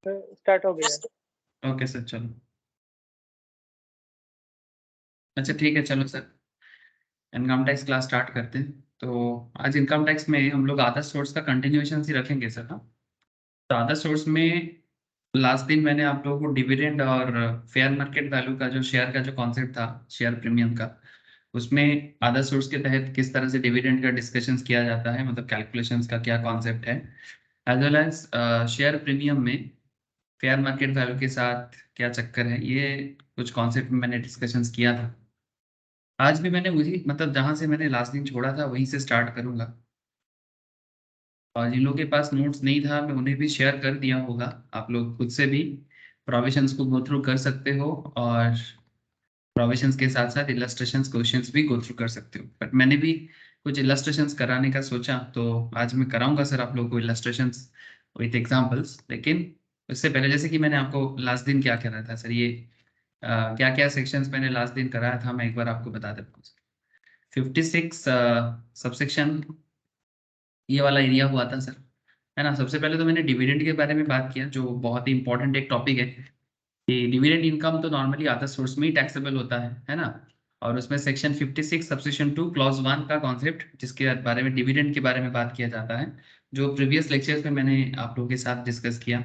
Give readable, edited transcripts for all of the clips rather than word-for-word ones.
Start हो गया। Okay sir, चलो अच्छा ठीक है, चलो sir income tax class start करते हैं। तो आज इनकम टैक्स में हम लोग अदर सोर्स का कंटिन्यूएशन ही रखेंगे सर। हाँ, तो अदर सोर्स में लास्ट दिन मैंने आप लोगों को डिविडेंड और फेयर मार्केट वैल्यू का जो शेयर का जो कॉन्सेप्ट था, शेयर प्रीमियम का, उसमें अदर सोर्स के तहत किस तरह से डिविडेंड का डिस्कशंस किया जाता है, मतलब कैलकुलेशंस का क्या कॉन्सेप्ट है, as well as share premium में फेयर मार्केट वैल्यू के साथ क्या चक्कर है, ये कुछ कॉन्सेप्ट में मैंने डिस्कशंस किया था। आज भी मैंने वही, मतलब जहां से मैंने लास्ट दिन छोड़ा था वहीं से स्टार्ट करूंगा। और जिन लोगों के पास नोट्स नहीं था मैं उन्हें भी शेयर कर दिया होगा। आप लोग खुद से भी प्रोविजंस को गो थ्रू कर सकते हो और प्रोविजंस के साथ साथ इलस्ट्रेशंस क्वेश्चंस भी गो थ्रू कर सकते हो। बट मैंने भी कुछ इलस्ट्रेशंस कराने का सोचा, तो आज मैं कराऊंगा सर आप लोगों को इलस्ट्रेशंस विथ एग्जांपल्स। लेकिन उससे पहले, जैसे कि मैंने आपको लास्ट दिन क्या कराया था सर, ये क्या क्या सेक्शंस मैंने लास्ट दिन कराया था, मैं एक बार आपको बता देता हूँ। 56 सबसेक्शन ये वाला एरिया हुआ था सर, है ना। सबसे पहले तो मैंने डिविडेंड के बारे में बात किया, जो बहुत ही इंपॉर्टेंट एक टॉपिक है कि डिविडेंड इनकम तो नॉर्मली अदर सोर्स में ही टैक्सेबल होता है ना। और उसमें सेक्शन 56 सबसेक्शन 2 क्लॉज 1 का कॉन्सेप्ट, जिसके बारे में डिविडेंड के बारे में बात किया जाता है, जो प्रीवियस लेक्चर्स में मैंने आप लोगों के साथ डिस्कस किया।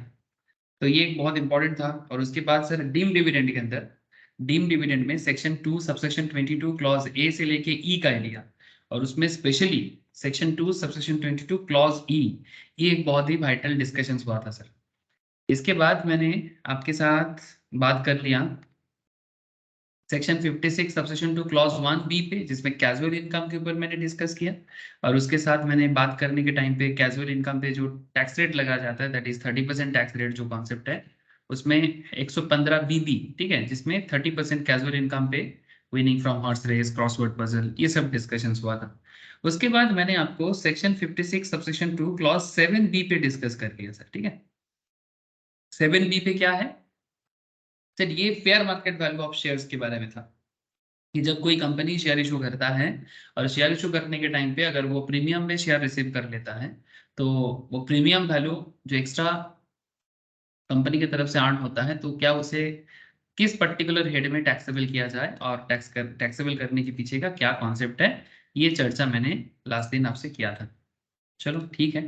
तो ये एक बहुत इंपॉर्टेंट था। और उसके बाद सर डीम डिविडेंड के अंदर, डीम डिविडेंड में सेक्शन 2 सबसेक्शन 22 क्लॉज ए से लेके ई का एरिया, और उसमें स्पेशली सेक्शन 2 सबसेक्शन 22 क्लॉज ई, ये एक बहुत ही वाइटल डिस्कशन हुआ था सर। इसके बाद मैंने आपके साथ बात कर लिया सेक्शन 56 सबसेक्शन 2 क्लॉज 1 बी पे, जिसमें कैजुअल इनकम के ऊपर मैंने डिस्कस किया। और उसके साथ मैंने बात करने के टाइम पे कैजुअल इनकम पे जो टैक्स रेट लगा जाता है, दैट इज 30% टैक्स रेट जो कॉन्सेप्ट है, उसमें 115 बीबी, ठीक है, जिसमें 30% कैजुअल इनकम पे winning from horse race, crossword puzzle, ये सब डिस्कशन हुआ था। उसके बाद मैंने आपको सेक्शन 56 सबसेक्शन 2 क्लॉज 7 बी पे डिस्कस कर लिया सर, ठीक है। 7 बी पे क्या है सर, ये fair market value of shares के बारे में था कि जब कोई कंपनी शेयर इशू करता है, और शेयर इशू करने के टाइम पे अगर वो प्रीमियम में शेयर रिसीव कर लेता है, तो वो प्रीमियम वैल्यू जो एक्स्ट्रा कंपनी की तरफ से अर्न होता है, तो क्या उसे किस पर्टिकुलर हेड में टैक्सेबल किया जाए, और टैक्सेबल करने के पीछे का क्या कॉन्सेप्ट है, ये चर्चा मैंने लास्ट दिन आपसे किया था। चलो ठीक है,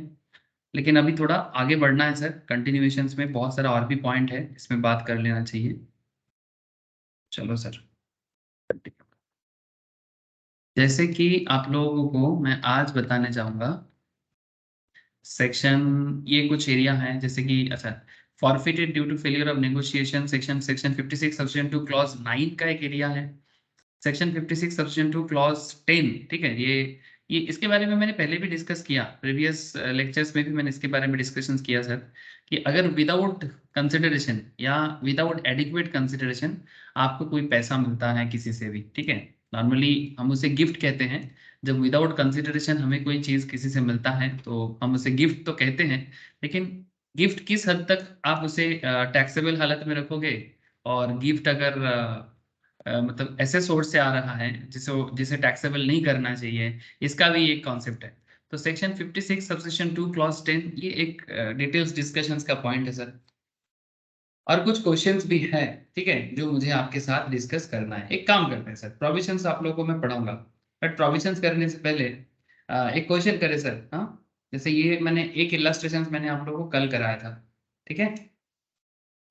लेकिन अभी थोड़ा आगे बढ़ना है सर। कंटिन्यूएशन में बहुत सारा और भी पॉइंट है, इसमें बात कर लेना चाहिए। चलो सर, जैसे कि आप लोगों को मैं आज बताने चाहूंगा सेक्शन, ये कुछ एरिया है जैसे कि, अच्छा, forfeited due to failure of negotiation, section section 56 subsection 2 clause 9 का एक एरिया है। सेक्शन 56 सबसेक्शन 2 क्लॉज 10, ठीक है। ये इसके बारे में मैंने पहले भी डिस्कस किया, प्रीवियस लेक्चर्स में भी मैंने इसके बारे में डिस्कशंस किया सर, कि अगर विदाउट कंसिडरेशन या विदाउट एडिक्वेट कंसिडरेशन आपको कोई पैसा मिलता है किसी से भी, ठीक है, नॉर्मली हम उसे गिफ्ट कहते हैं। जब विदाउट कंसिडरेशन हमें कोई चीज किसी से मिलता है तो हम उसे गिफ्ट तो कहते हैं, लेकिन गिफ्ट किस हद तक आप उसे टैक्सेबल हालत में रखोगे, और गिफ्ट अगर मतलब ऐसे सोर्स से आ रहा है जिसे जिसे टैक्सेबल नहीं करना चाहिए, इसका भी एक कॉन्सेप्ट है। तो सेक्शन 56 सबसेक्शन 2 क्लॉज 10 ये एक डिटेल्स डिस्कशंस का पॉइंट है सर। और कुछ क्वेश्चंस भी है, ठीक है, जो मुझे आपके साथ डिस्कस करना है। एक काम करते हैं सर, प्रोविजंस आप लोगों को मैं पढ़ाऊंगा, बट प्रोविजंस करने से पहले एक क्वेश्चन करें सर। हाँ, जैसे ये मैंने एक इलस्ट्रेशन मैंने आप लोगों को कल कराया था, ठीक है,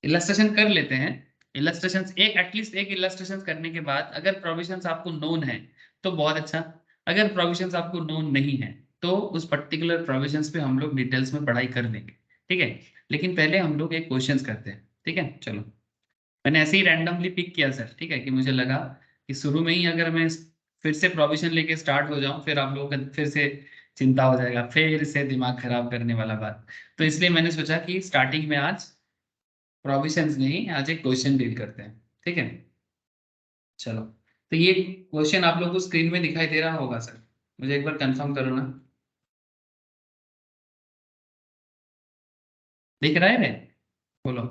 इलस्ट्रेशन कर लेते हैं। इलस्ट्रेशन एक, एटलीस्ट एक इलस्ट्रेशन करने के बाद अगर प्रोविजंस आपको नोन है तो बहुत अच्छा, अगर प्रोविजंस आपको नोन नहीं है तो उस पर्टिकुलर प्रोविजंस पे हम लोग डिटेल्स में पढ़ाई कर लेंगे, ठीक है। लेकिन पहले हम लोग एक क्वेश्चंस करते हैं, ठीक है। चलो, मैंने ऐसे ही रैंडमली पिक किया सर, ठीक है, कि मुझे लगा कि शुरू में ही अगर मैं फिर से प्रोविजन लेके स्टार्ट हो जाऊं, फिर आप लोगों का फिर से चिंता हो जाएगा, फिर से दिमाग खराब करने वाला बात। तो इसलिए मैंने सोचा कि स्टार्टिंग में आज प्रोविजंस नहीं, आज एक क्वेश्चन डील करते हैं, ठीक है। चलो, तो ये क्वेश्चन आप लोग को स्क्रीन में दिखाई दे रहा होगा सर, मुझे एक बार कंफर्म करो ना, दिख रहा है रे, बोलो।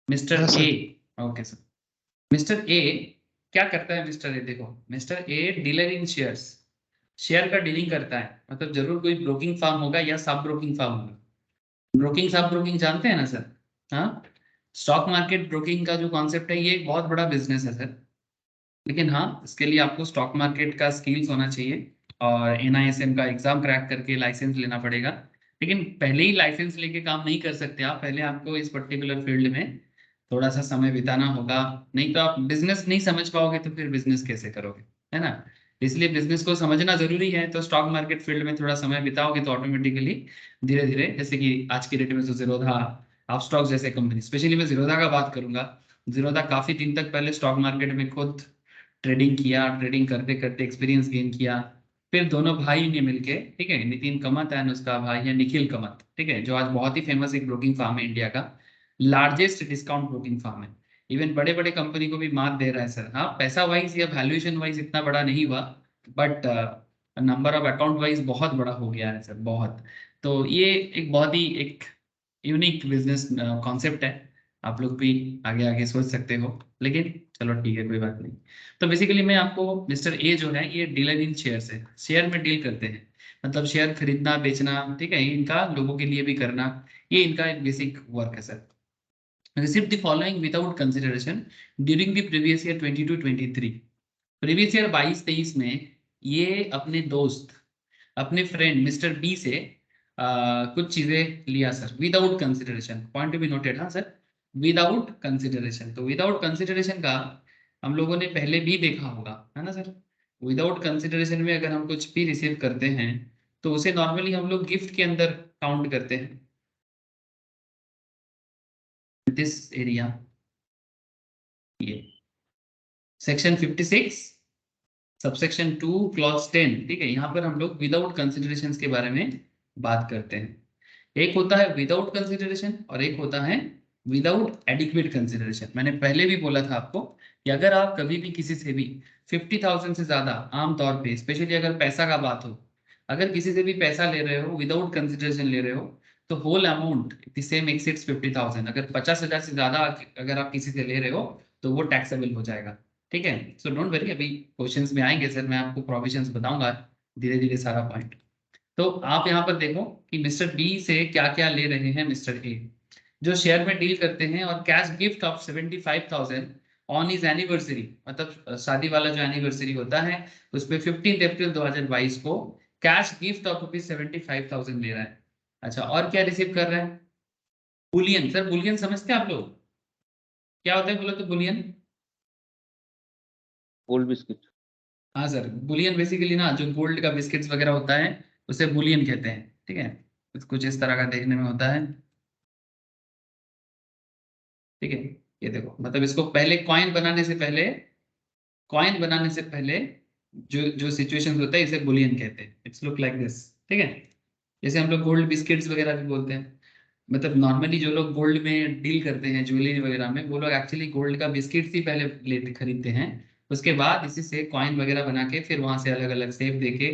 मिस्टर हाँ A, sir. Okay sir. Mister A क्या करता है? मिस्टर ए, देखो, mister A dealer in shares, share का डीलिंग करता है, मतलब जरूर कोई ब्रोकिंग फार्म होगा या सब ब्रोकिंग फार्म होगा। ब्रोकिंग, सब ब्रोकिंग जानते हैं ना सर? हाँ, स्टॉक मार्केट ब्रोकिंग का जो कॉन्सेप्ट है ये एक बहुत बड़ा बिजनेस है सर। लेकिन हाँ, इसके लिए आपको स्टॉक मार्केट का स्किल्स होना चाहिए और NISM का एग्जाम क्रैक करके लाइसेंस लेना पड़ेगा। लेकिन पहले ही लाइसेंस लेके काम नहीं कर सकते आप, पहले आपको इस पर्टिकुलर फील्ड में थोड़ा सा समय बिताना होगा। नहीं तो आप बिजनेस नहीं समझ पाओगे तो फिर बिजनेस कैसे करोगे, है ना? इसलिए बिजनेस को समझना जरूरी है। तो स्टॉक मार्केट फील्ड में थोड़ा समय बिताओगे तो ऑटोमेटिकली धीरे धीरे, जैसे कि आज की डेट में तो जीरोधा, अपस्टॉक जैसे कंपनी, स्पेशली मैं जीरोधा का बात करूंगा। जीरोधा काफी दिन तक पहले स्टॉक मार्केट में खुद ट्रेडिंग किया, ट्रेडिंग करते करते एक्सपीरियंस गेन किया। फिर दोनों भाई ने मिलके, ठीक है, नितिन कामत एंड उसका भाई है निखिल कामत, ठीक है, जो आज बहुत ही फेमस एक ब्रोकिंग फार्म है, इंडिया का लार्जेस्ट डिस्काउंट ब्रोकिंग फार्म है। इवन बड़े बड़े कंपनी को भी मात दे रहा है सर। हाँ, पैसा वाइज या वैल्यूएशन वाइज इतना बड़ा नहीं हुआ, but number of account wise बहुत बड़ा हो गया है सर, बहुत। तो ये एक बहुत ही एक यूनिक बिजनेस कॉन्सेप्ट है। आप लोग भी आगे आगे सोच सकते हो, लेकिन चलो ठीक है, कोई बात नहीं। तो बेसिकली मैं आपको, मिस्टर ए जो है ये डीलर इन शेयर है, शेयर में डील करते हैं, मतलब शेयर खरीदना बेचना, ठीक है, इनका लोगों के लिए भी करना, ये इनका एक बेसिक वर्क है sir. Receive the following without consideration during the previous year 22-23। Previous year 22-23 में ये अपने दोस्त, अपने फ्रेंड मिस्टर बी से कुछ चीजें लिया sir, without consideration, point to be noted. हाँ सर, विदाउट कंसिडरेशन। तो विदाउट कंसिडरेशन का हम लोगों ने पहले भी देखा होगा, है ना सर? विदाउट कंसिडरेशन में अगर हम कुछ भी रिसीव करते हैं तो उसे नॉर्मली हम लोग गिफ्ट के अंदर काउंट करते हैं। दिस एरिया, ये सेक्शन 56 सबसेक्शन 2 क्लॉज 10, ठीक है, यहाँ पर हम लोग विदाउट कंसिडरेशन के बारे में बात करते हैं। एक होता है विदाउट कंसिडरेशन और एक होता है विदाउट एडिक्वेट कंसिडरेशन। मैंने पहले भी बोला था आपको कि अगर आप कभी भी किसी से भी 50,000 से ज्यादा, आमतौर पे स्पेशली अगर पैसा का बात हो, अगर किसी से भी पैसा ले रहे हो, विदाउट कंसिडरेशन ले रहे हो, तो whole amount the same exceeds 50,000। अगर 50,000 से ज्यादा अगर आप किसी से ले रहे हो तो वो टैक्सेबल हो जाएगा, ठीक है। सो डोंट वरी, अभी क्वेश्चंस में आएंगे सर, मैं आपको प्रोविजंस बताऊंगा धीरे धीरे सारा पॉइंट। तो आप यहाँ पर देखो कि मिस्टर बी से क्या क्या ले रहे हैं मिस्टर ए, जो शेयर में डील करते हैं, और cash gift of 75,000 on is anniversary, मतलब शादी वाला जो एनिवर्सरी होता है उस पे 15 अप्रैल 2022 को कैश गिफ्ट ऑफ ₹75,000 ले रहा है। अच्छा, और क्या रिसीव कर रहा है? बुलियन। सर बुलियन समझते हैं आप लोग? क्या होता है बोलो तो बुलियन? Gold biscuit. हाँ सर, बुलियन बेसिकली ना जो गोल्ड का बिस्किट्स वगैरह होता है उसे बुलियन कहते हैं, ठीक है। कुछ इस तरह का देखने में होता है, ठीक है। ये देखो, मतलब इसको पहले कॉइन बनाने से पहले जो जो सिचुएशन होता है इसे बुलियन कहते हैं। इट्स लुक लाइक दिस, ठीक है। जैसे हम लोग गोल्ड बिस्किट्स वगैरह भी बोलते हैं, मतलब नॉर्मली जो लोग गोल्ड में डील करते हैं, ज्वेलरी वगैरह में, वो लोग एक्चुअली गोल्ड का बिस्किट्स ही पहले लेते खरीदते हैं, उसके बाद इसी से कॉइन वगैरह बना के फिर वहां से अलग अलग शेप देके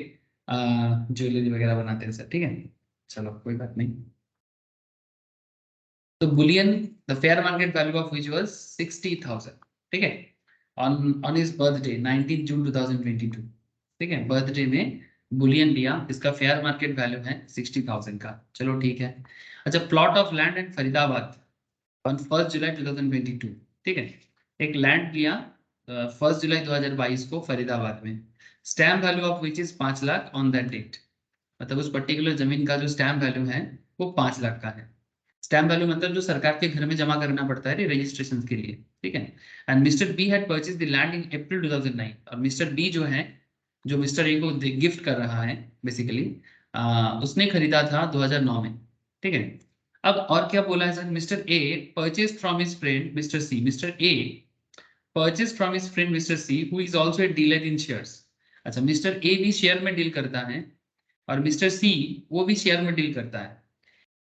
ज्वेलरी वगैरह बनाते हैं सर, ठीक है। चलो कोई बात नहीं। तो Boolean, the fair market value of which was 60,000, ठीक है, ऑन हिज बर्थडे 19 जून 2022, ठीक है, बर्थडे में बुलियन लिया, इसका फेयर मार्केट वैल्यू है 60,000 का। चलो ठीक है। अच्छा, plot of land and Faridabad on 1 जुलाई 2022, ठीक है, एक लैंड लिया 1 जुलाई 2022 को फरीदाबाद में, stamp value of which is 5 lakh on that date, मतलब उस पर्टिकुलर जमीन का जो स्टैम्प वैल्यू है वो 5 लाख का है। स्टैम्प वैल्यू मतलब जो सरकार के घर में जमा करना पड़ता है रजिस्ट्रेशन के लिए, ठीक है। And mister B had purchase the land in April 2009, और मिस्टर बी जो है, जो मिस्टर ए को गिफ्ट कर रहा है बेसिकली, उसने खरीदा था 2009 में, ठीक है। अब और क्या बोला है sir? Mister A purchase from his friend mister C, mister A purchase from his friend mister C who is also a dealer in shares. अच्छा, मिस्टर ए भी शेयर में डील करता है और मिस्टर सी वो भी शेयर में डील करता है।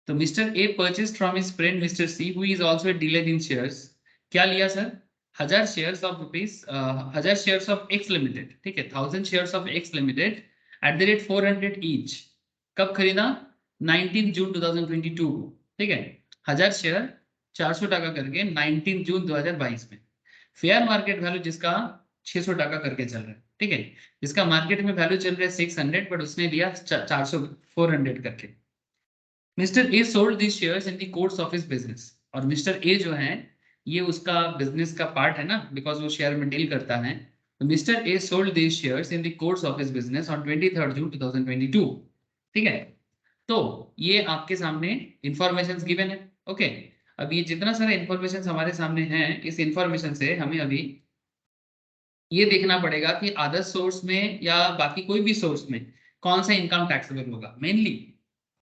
तो mister A purchase from his friend mister C who is also a dealer in shares. क्या लिया sir? 1,000 shares of x limited, ठीक है, 1,000 shares of x limited at the rate 400 each. कब खरीदा? 19 जून 2022 को, ठीक है। 1,000 शेयर 400 टका करके 19 जून 2022 में। फेयर मार्केट वैल्यू जिसका 600 टका करके चल रहा है, ठीक है, जिसका मार्केट में वैल्यू चल रहा है 600, बट उसने लिया 400 400 करके। Mister A sold this shares in the course of his business, और मिस्टर ए जो है ये उसका बिजनेस का पार्ट है ना, बिकॉज वो शेयर में डील करता है। तो mister A sold this shares in the course of his business on 23 जून 2022। ठीक है, तो ये आपके सामने इंफॉर्मेशन गिवन है। ओके, अब ये जितना सारा इंफॉर्मेशन हमारे सामने है, इस इंफॉर्मेशन से हमें अभी ये देखना पड़ेगा कि अदर सोर्स में या बाकी कोई भी सोर्स में कौन सा इनकम टैक्सेबल होगा। मेनली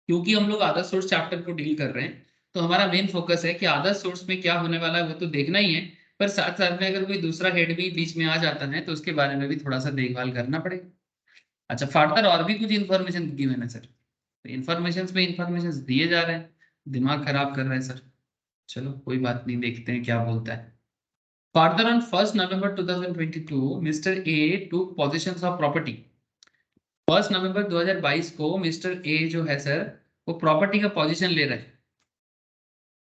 क्योंकि हम लोग अदर सोर्स चैप्टर को डील कर रहे हैं, तो हमारा मेन फोकस है कि अदर सोर्स में क्या होने वाला है वो तो देखना ही है, पर साथ साथ में अगर कोई दूसरा हेड भी बीच में आ जाता है तो उसके बारे में भी थोड़ा सा देखभाल करना पड़ेगा। अच्छा, फर्दर और भी कुछ इन्फॉर्मेशन गिवन है सर, तो इन्फॉर्मेशन में इन्फॉर्मेशन दिए जा रहे हैं, दिमाग खराब कर रहे हैं सर। चलो कोई बात नहीं, देखते हैं क्या बोलता है। Further, on 1st November 2022, Mr. A took possession of property। 1 November 2022 को मिस्टर ए जो है सर वो प्रॉपर्टी का पोजीशन ले रहे हैं।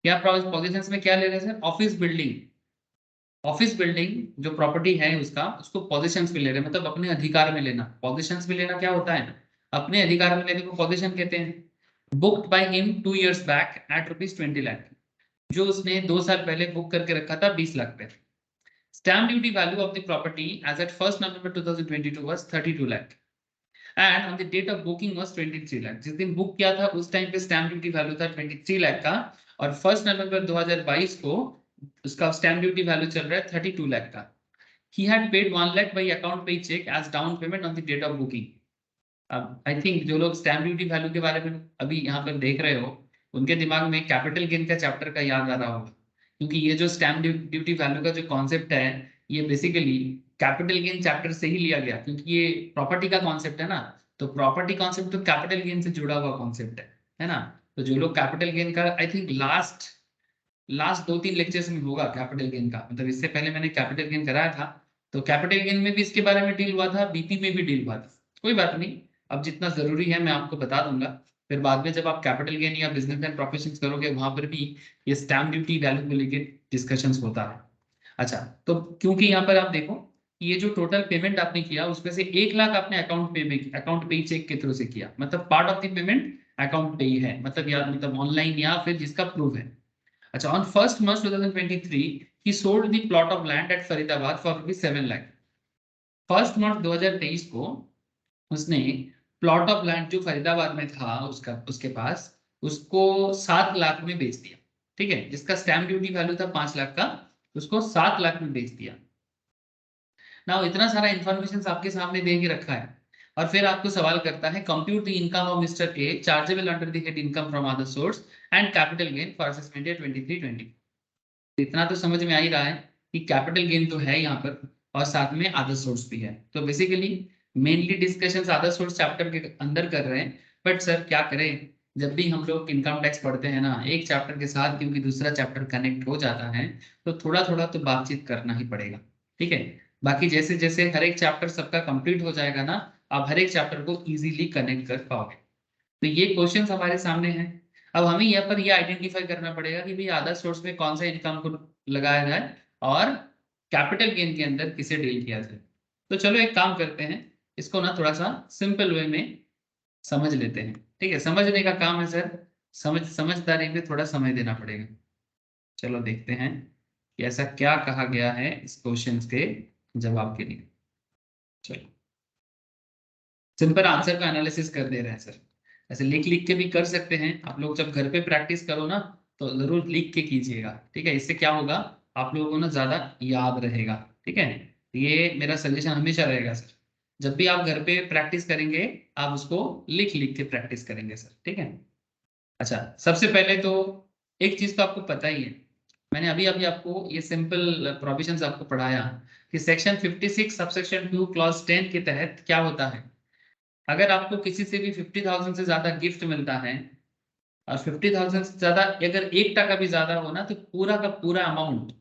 क्या पोजीशंस में क्या ले रहे हैं sir? Office building. Office building जो प्रॉपर्टी है उसका, उसको पोजीशंस में ले रहे हैं, मतलब अपने अधिकार में लेना। पोजीशंस में लेना क्या होता है? अपने अधिकार में लेने को पोजीशन कहते हैं। Booked by him 2 years back at ₹20 lakh, जो उसने 2 साल पहले बुक करके रखा था 20 लाख पे। Stamp duty value of the property as at 1st November 2022 was 32 lakh and on the date of booking was 23 lakh। जिस दिन बुक किया था उस टाइम पे स्टैम्प ड्यूटी वैल्यू था 23 लाख का, और 1 नवंबर 2022 को उसका स्टैम्प ड्यूटी वैल्यू चल रहा है 32 लाख का। He had paid 1 lakh by account pay check as down payment on the date of booking। अब आई थिंक जो लोग स्टैम्प ड्यूटी वैल्यू के बारे में अभी यहाँ पर देख रहे हो, उनके दिमाग में कैपिटल गेन का चैप्टर का याद आ रहा होगा, क्योंकि ये जो स्टैम्प ड्यूटी वैल्यू का जो कॉन्सेप्ट है ये बेसिकली कैपिटल गेन चैप्टर से ही लिया गया, क्योंकि ये प्रॉपर्टी का कॉन्सेप्ट है ना। तो प्रॉपर्टी कॉन्सेप्ट तो कैपिटल गेन से जुड़ा हुआ कॉन्सेप्ट है ना। तो जो लोग कैपिटल गेन का, I think last last 2-3 lectures में होगा कैपिटल गेन का, मतलब इससे पहले मैंने कैपिटल गेन कराया था, तो कैपिटल गेन में भी इसके बारे में डील हुआ था, बीपी में भी डील हुआ था। कोई बात नहीं, अब जितना जरूरी है मैं आपको बता दूंगा, फिर बाद में जब आप कैपिटल गेन या बिजनेस एंड प्रोफेशंस करोगे वहां पर भी ये स्टैम्प ड्यूटी वैल्यू को लेकर डिस्कशंस होता है। अच्छा, तो क्योंकि यहाँ पर आप देखो ये जो टोटल पेमेंट आपने किया उसमें से 1 लाख आपने अकाउंट पे चेक के थ्रू से किया, मतलब part of the payment account पे ही है, मतलब या मतलब ऑनलाइन या फिर जिसका प्रूफ है। अच्छा, on 1st March 2023 he sold the plot of land at Faridabad for ₹7 lakh। 1 March 2023 को उसने प्लॉट ऑफ लैंड जो फरीदाबाद में था उसका, उसके पास, उसको 7 लाख में बेच दिया। ठीक है, जिसका स्टैम्प ड्यूटी वैल्यू था 5 लाख का, उसको 7 लाख में बेच दिया। ना इतना सारा इंफॉर्मेशन आपके सामने दे के रखा है, और फिर आपको सवाल करता है compute the income of mister A chargeable under the head income from other source and capital gain for assessment year 23-20। इतना तो समझ में आ ही रहा है कि कैपिटल गेन तो है यहाँ पर और साथ में अदर सोर्स भी है। तो basically mainly discussions other source chapter के अंदर कर रहे हैं, बट सर क्या करें, जब भी हम लोग इनकम टैक्स पढ़ते हैं ना एक चैप्टर के साथ, क्योंकि दूसरा चैप्टर कनेक्ट हो जाता है, तो थोड़ा थोड़ा तो बातचीत करना ही पड़ेगा। ठीक है, बाकी जैसे जैसे हर एक चैप्टर सबका कंप्लीट हो जाएगा ना, आप हर एक चैप्टर को इजीली कनेक्ट कर पाओगे। तो ये क्वेश्चन हमारे सामने हैं। अब हमें यहाँ पर ये आइडेंटिफाई करना पड़ेगा कि भाई अदर सोर्स में कौन सा इनकम को लगाया जाए और कैपिटल गेन के अंदर किसे डील किया जाए। तो चलो एक काम करते हैं, इसको ना थोड़ा सा सिंपल वे में समझ लेते हैं। ठीक है, समझने का काम है सर, समझदारी में थोड़ा समय देना पड़ेगा। चलो देखते हैं कि ऐसा क्या कहा गया है इस क्वेश्चन के जवाब के लिए। चलो सिंपल आंसर का एनालिसिस कर दे रहे हैं सर, ऐसे लिख लिख के भी कर सकते हैं आप लोग। जब घर पे प्रैक्टिस करो ना तो जरूर लिख के कीजिएगा। ठीक है, इससे क्या होगा, आप लोगों को ना ज्यादा याद रहेगा। ठीक है, ये मेरा सजेशन हमेशा रहेगा सर, जब भी आप घर पे प्रैक्टिस करेंगे आप उसको लिख लिख के प्रैक्टिस करेंगे सर। ठीक है, अच्छा सबसे पहले तो एक चीज तो आपको पता ही है, मैंने अभी अभी आपको ये सिंपल प्रोविजंस आपको पढ़ाया कि सेक्शन 56 सबसेक्शन 2 क्लॉज 10 के तहत क्या होता है। अगर आपको किसी से भी 50,000 से ज्यादा गिफ्ट मिलता है, और 50,000 से ज्यादा अगर 1 टका भी ज्यादा हो ना, तो पूरा का पूरा अमाउंट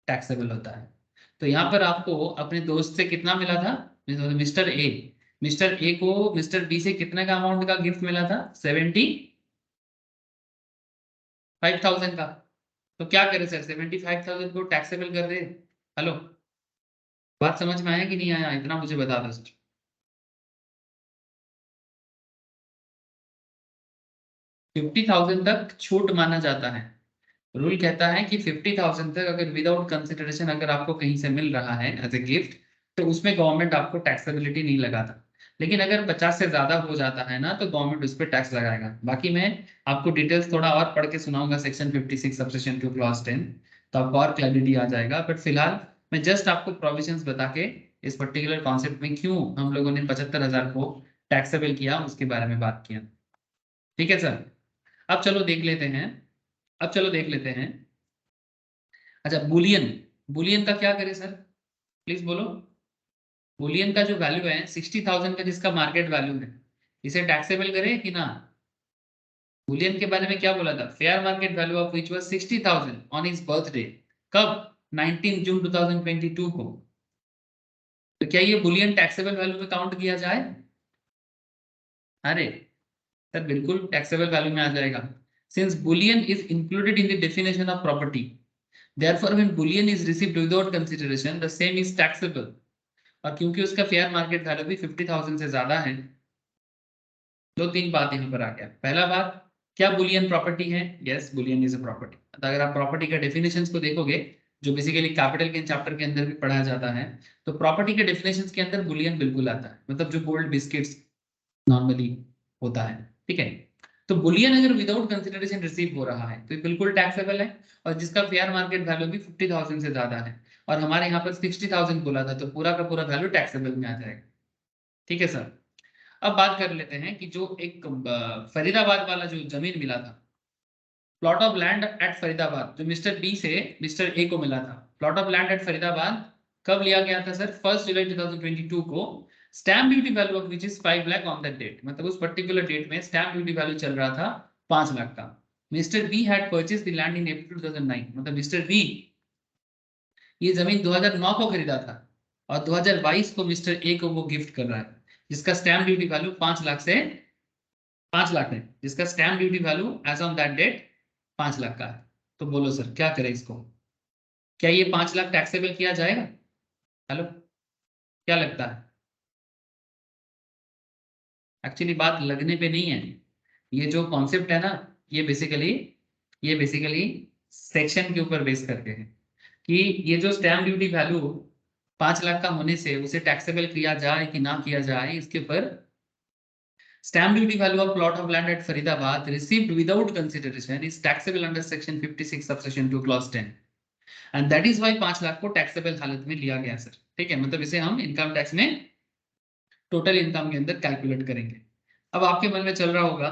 टैक्सेबल होता है। तो यहाँ पर आपको अपने दोस्त से कितना मिला था, मिस्टर ए को मिस्टर बी से कितने का अमाउंट का गिफ्ट मिला था, 75,000 का। तो क्या करें सर, 75,000 को टैक्सेबल कर दे। हेलो, बात समझ में आया कि नहीं आया, इतना मुझे बता दो सर। 50,000 तक छूट माना जाता है। रूल कहता है कि 50,000 तक अगर विदाउट कंसिडरेशन अगर आपको कहीं से मिल रहा है एज ए गिफ्ट, तो उसमें गवर्नमेंट आपको टैक्सेबिलिटी नहीं लगाता। लेकिन अगर 50 से ज्यादा हो जाता है ना, तो गवर्नमेंट उस पर टैक्स लगाएगा। बाकी मैं आपको डिटेल्स थोड़ा और पढ़ के सुनाऊंगा सेक्शन 56 सबसेक्शन 2 क्लॉज 10, तो आपको और क्लैरिटी आ जाएगा। बट फिलहाल मैं जस्ट आपको प्रोविजंस बता के इस पर्टिकुलर कॉन्सेप्ट में क्यों हम लोगों ने 75,000 को टैक्सेबल किया उसके बारे में बात किया। ठीक है सर, अब चलो देख लेते हैं। अब चलो देख लेते हैं। अच्छा, बुलियन, बुलियन का क्या करें सर, प्लीज बोलो। बुलियन का जो वैल्यू है 60,000 का, जिसका मार्केट वैल्यू है, इसे टैक्सेबल करें कि ना। बुलियन के बारे में क्या बोला था, fair market value of which was 60,000 on his birthday. कब, 19 जून 2022 को। तो क्या ये बुलियन टैक्सेबल वैल्यू में काउंट किया जाए? अरे सर, बिल्कुल टैक्सेबल वैल्यू में आ जाएगा। Since Boolean is included in the definition of property, therefore when bullion is received without consideration the same is taxable। और क्योंकि उसका फेयर मार्केट वैल्यू भी 50,000 से ज्यादा है, दो तीन बात यहाँ पर आ गया। पहला बात, क्या बुलियन प्रॉपर्टी है? Yes, Boolean is a property. अगर आप प्रॉपर्टी का डेफिनेशंस को देखोगे, जो बेसिकली कैपिटल गेन चैप्टर के अंदर भी पढ़ाया जाता है, तो प्रॉपर्टी के डेफिनेशंस के अंदर बुलियन बिल्कुल आता है, मतलब जो गोल्ड बिस्किट्स नॉर्मली होता है। ठीक है, तो बुलियन अगर विदाउट कंसिडरेशन रिसीव हो रहा है तो ये बिल्कुल टैक्सेबल है, और जिसका फेयर मार्केट वैल्यू भी 50,000 से ज्यादा है, और हमारे यहाँ पर 60,000 बोला था, तो पूरा का पूरा वैल्यू टैक्सेबल में आ जाएगा। ठीक है सर, अब बात कर लेते हैं कि जो एक फरीदाबाद वाला जो जमीन मिला था, plot of land at Faridabad, जो मिस्टर बी से मिस्टर ए को मिला था, plot of land at Faridabad कब लिया गया था सर? 1 जुलाई 2022 को। Stamp duty value of which is 5 lakh on that date, मतलब उस पर्टिकुलर डेट में स्टैम्प ड्यूटी वैल्यू चल रहा था 5 लाख का। Mister B had purchase the land in April 2009, मतलब मिस्टर बी ये जमीन 2009 को खरीदा था, और 2022 को मिस्टर ए को वो गिफ्ट कर रहा है, जिसका स्टैम्प ड्यूटी वैल्यू 5 लाख से 5 लाख है, जिसका stamp duty value as on that date 5 lakh का है। तो बोलो सर, क्या करें इसको? क्या ये 5 लाख टैक्सेबल किया जाएगा? हेलो, क्या लगता है? एक्चुअली बात लगने पे नहीं है, ये जो कॉन्सेप्ट है ना, ये बेसिकली सेक्शन के ऊपर बेस करके है कि ये जो स्टैम्प ड्यूटी वैल्यू 5 लाख का होने से उसे टैक्सेबल किया जाए कि ना किया जाए, इसके ऊपर stamp duty value of plot of land at Faridabad received without consideration is taxable under section 56 subsection 2 clause 10, and that is why 5 lakh को टैक्सेबल हालत में लिया गया सर। ठीक है, मतलब इसे हम इनकम टैक्स में टोटल इनकम के अंदर कैलकुलेट करेंगे। अब आपके मन में चल रहा होगा,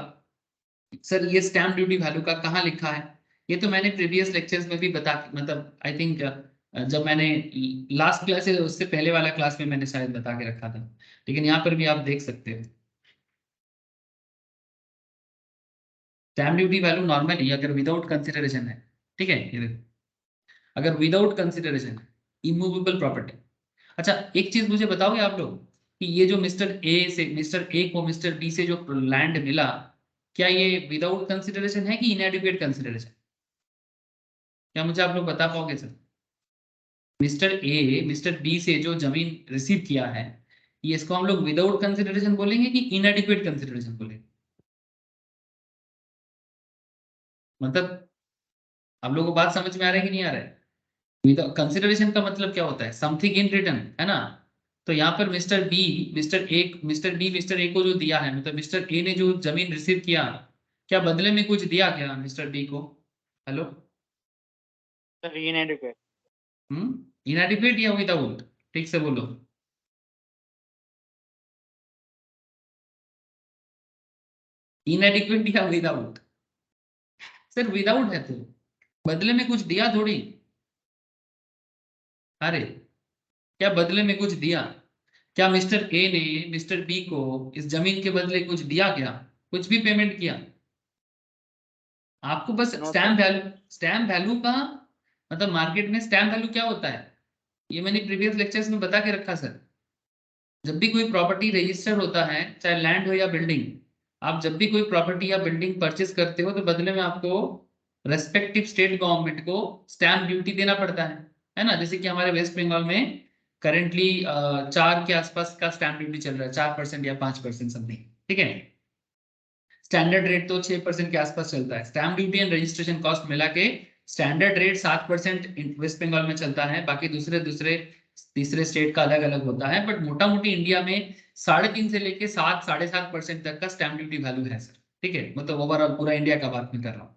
सर ये स्टैम्प ड्यूटी वैल्यू का कहाँ लिखा है? ये तो मैंने प्रीवियस लेक्चर्स में भी बता, मतलब आई थिंक जब मैंने लास्ट क्लास है उससे पहले वाला क्लास में मैंने शायद बता के रखा था, लेकिन यहाँ पर भी आप देख सकते हो। स्टैम्प ड्यूटी वैल्यू नॉर्मली अगर विदाउट कंसिडरेशन है, ठीक है, ये देखो, अगर विदाउट कंसिडरेशन है, इमूवेबल प्रॉपर्टी। अच्छा, एक चीज मुझे बताओगे आप लोग कि ये जो मिस्टर ए को मिस्टर बी से जो लैंड मिला, क्या ये विदाउट कंसिडरेशन है कि इनएडिक्वेट कंसिडरेशन? क्या मुझे आप लोग बता पाओगे sir? Mister A mister B से जो जमीन रिसीव किया है, ये इसको हम लोग विदाउट कंसिडरेशन बोलेंगे कि इनएडिक्वेट कंसिडरेशन बोलेंगे? मतलब आप लोगों को बात समझ में आ रहा है कि नहीं आ रहा है? विदाउट कंसिडरेशन का मतलब क्या होता है? समथिंग इन रिटर्न, है ना। तो यहाँ पर मिस्टर ए को जो दिया है, मतलब मिस्टर ए ने जो जमीन रिसीव किया, क्या बदले में कुछ दिया क्या मिस्टर बी को? Hello, sir इनएडिक्वेट। इनएडिक्वेट या विदाउट? ठीक से बोलो। इनएडिक्वेट या विदाउट? सर विदाउट है तो बदले में कुछ दिया थोड़ी। अरे, क्या बदले में कुछ दिया? क्या मिस्टर ए ने मिस्टर बी को इस जमीन के बदले कुछ दिया क्या? कुछ भी पेमेंट किया? आपको बस नो सर। स्टैम्प वैल्यू का मतलब, मार्केट में स्टैम्प वैल्यू क्या होता है, ये मैंने प्रीवियस लेक्चर्स में बता के रखा सर। जब भी कोई प्रॉपर्टी रजिस्टर होता है, चाहे लैंड हो या बिल्डिंग, आप जब भी कोई प्रॉपर्टी या बिल्डिंग परचेस करते हो, तो बदले में आपको रेस्पेक्टिव स्टेट गवर्नमेंट को स्टैम्प ड्यूटी देना पड़ता है ना। जैसे कि हमारे वेस्ट बंगाल में करेंटली 4 के आसपास का स्टैम्प ड्यूटी चल रहा है, 4% या 5% समथिंग। ठीक है, स्टैंडर्ड रेट तो 6% के आसपास चलता है। Stamp duty and registration cost मिला के स्टैंडर्ड रेट 7% वेस्ट बंगाल में चलता है, बाकी दूसरे तीसरे स्टेट का अलग अलग होता है, बट मोटा मोटी इंडिया में 3.5 से लेके 7-7.5% तक का स्टैम्प ड्यूटी वैल्यू है सर। ठीक है, मतलब ओवरऑल पूरा इंडिया का बात मैं कर रहा हूँ।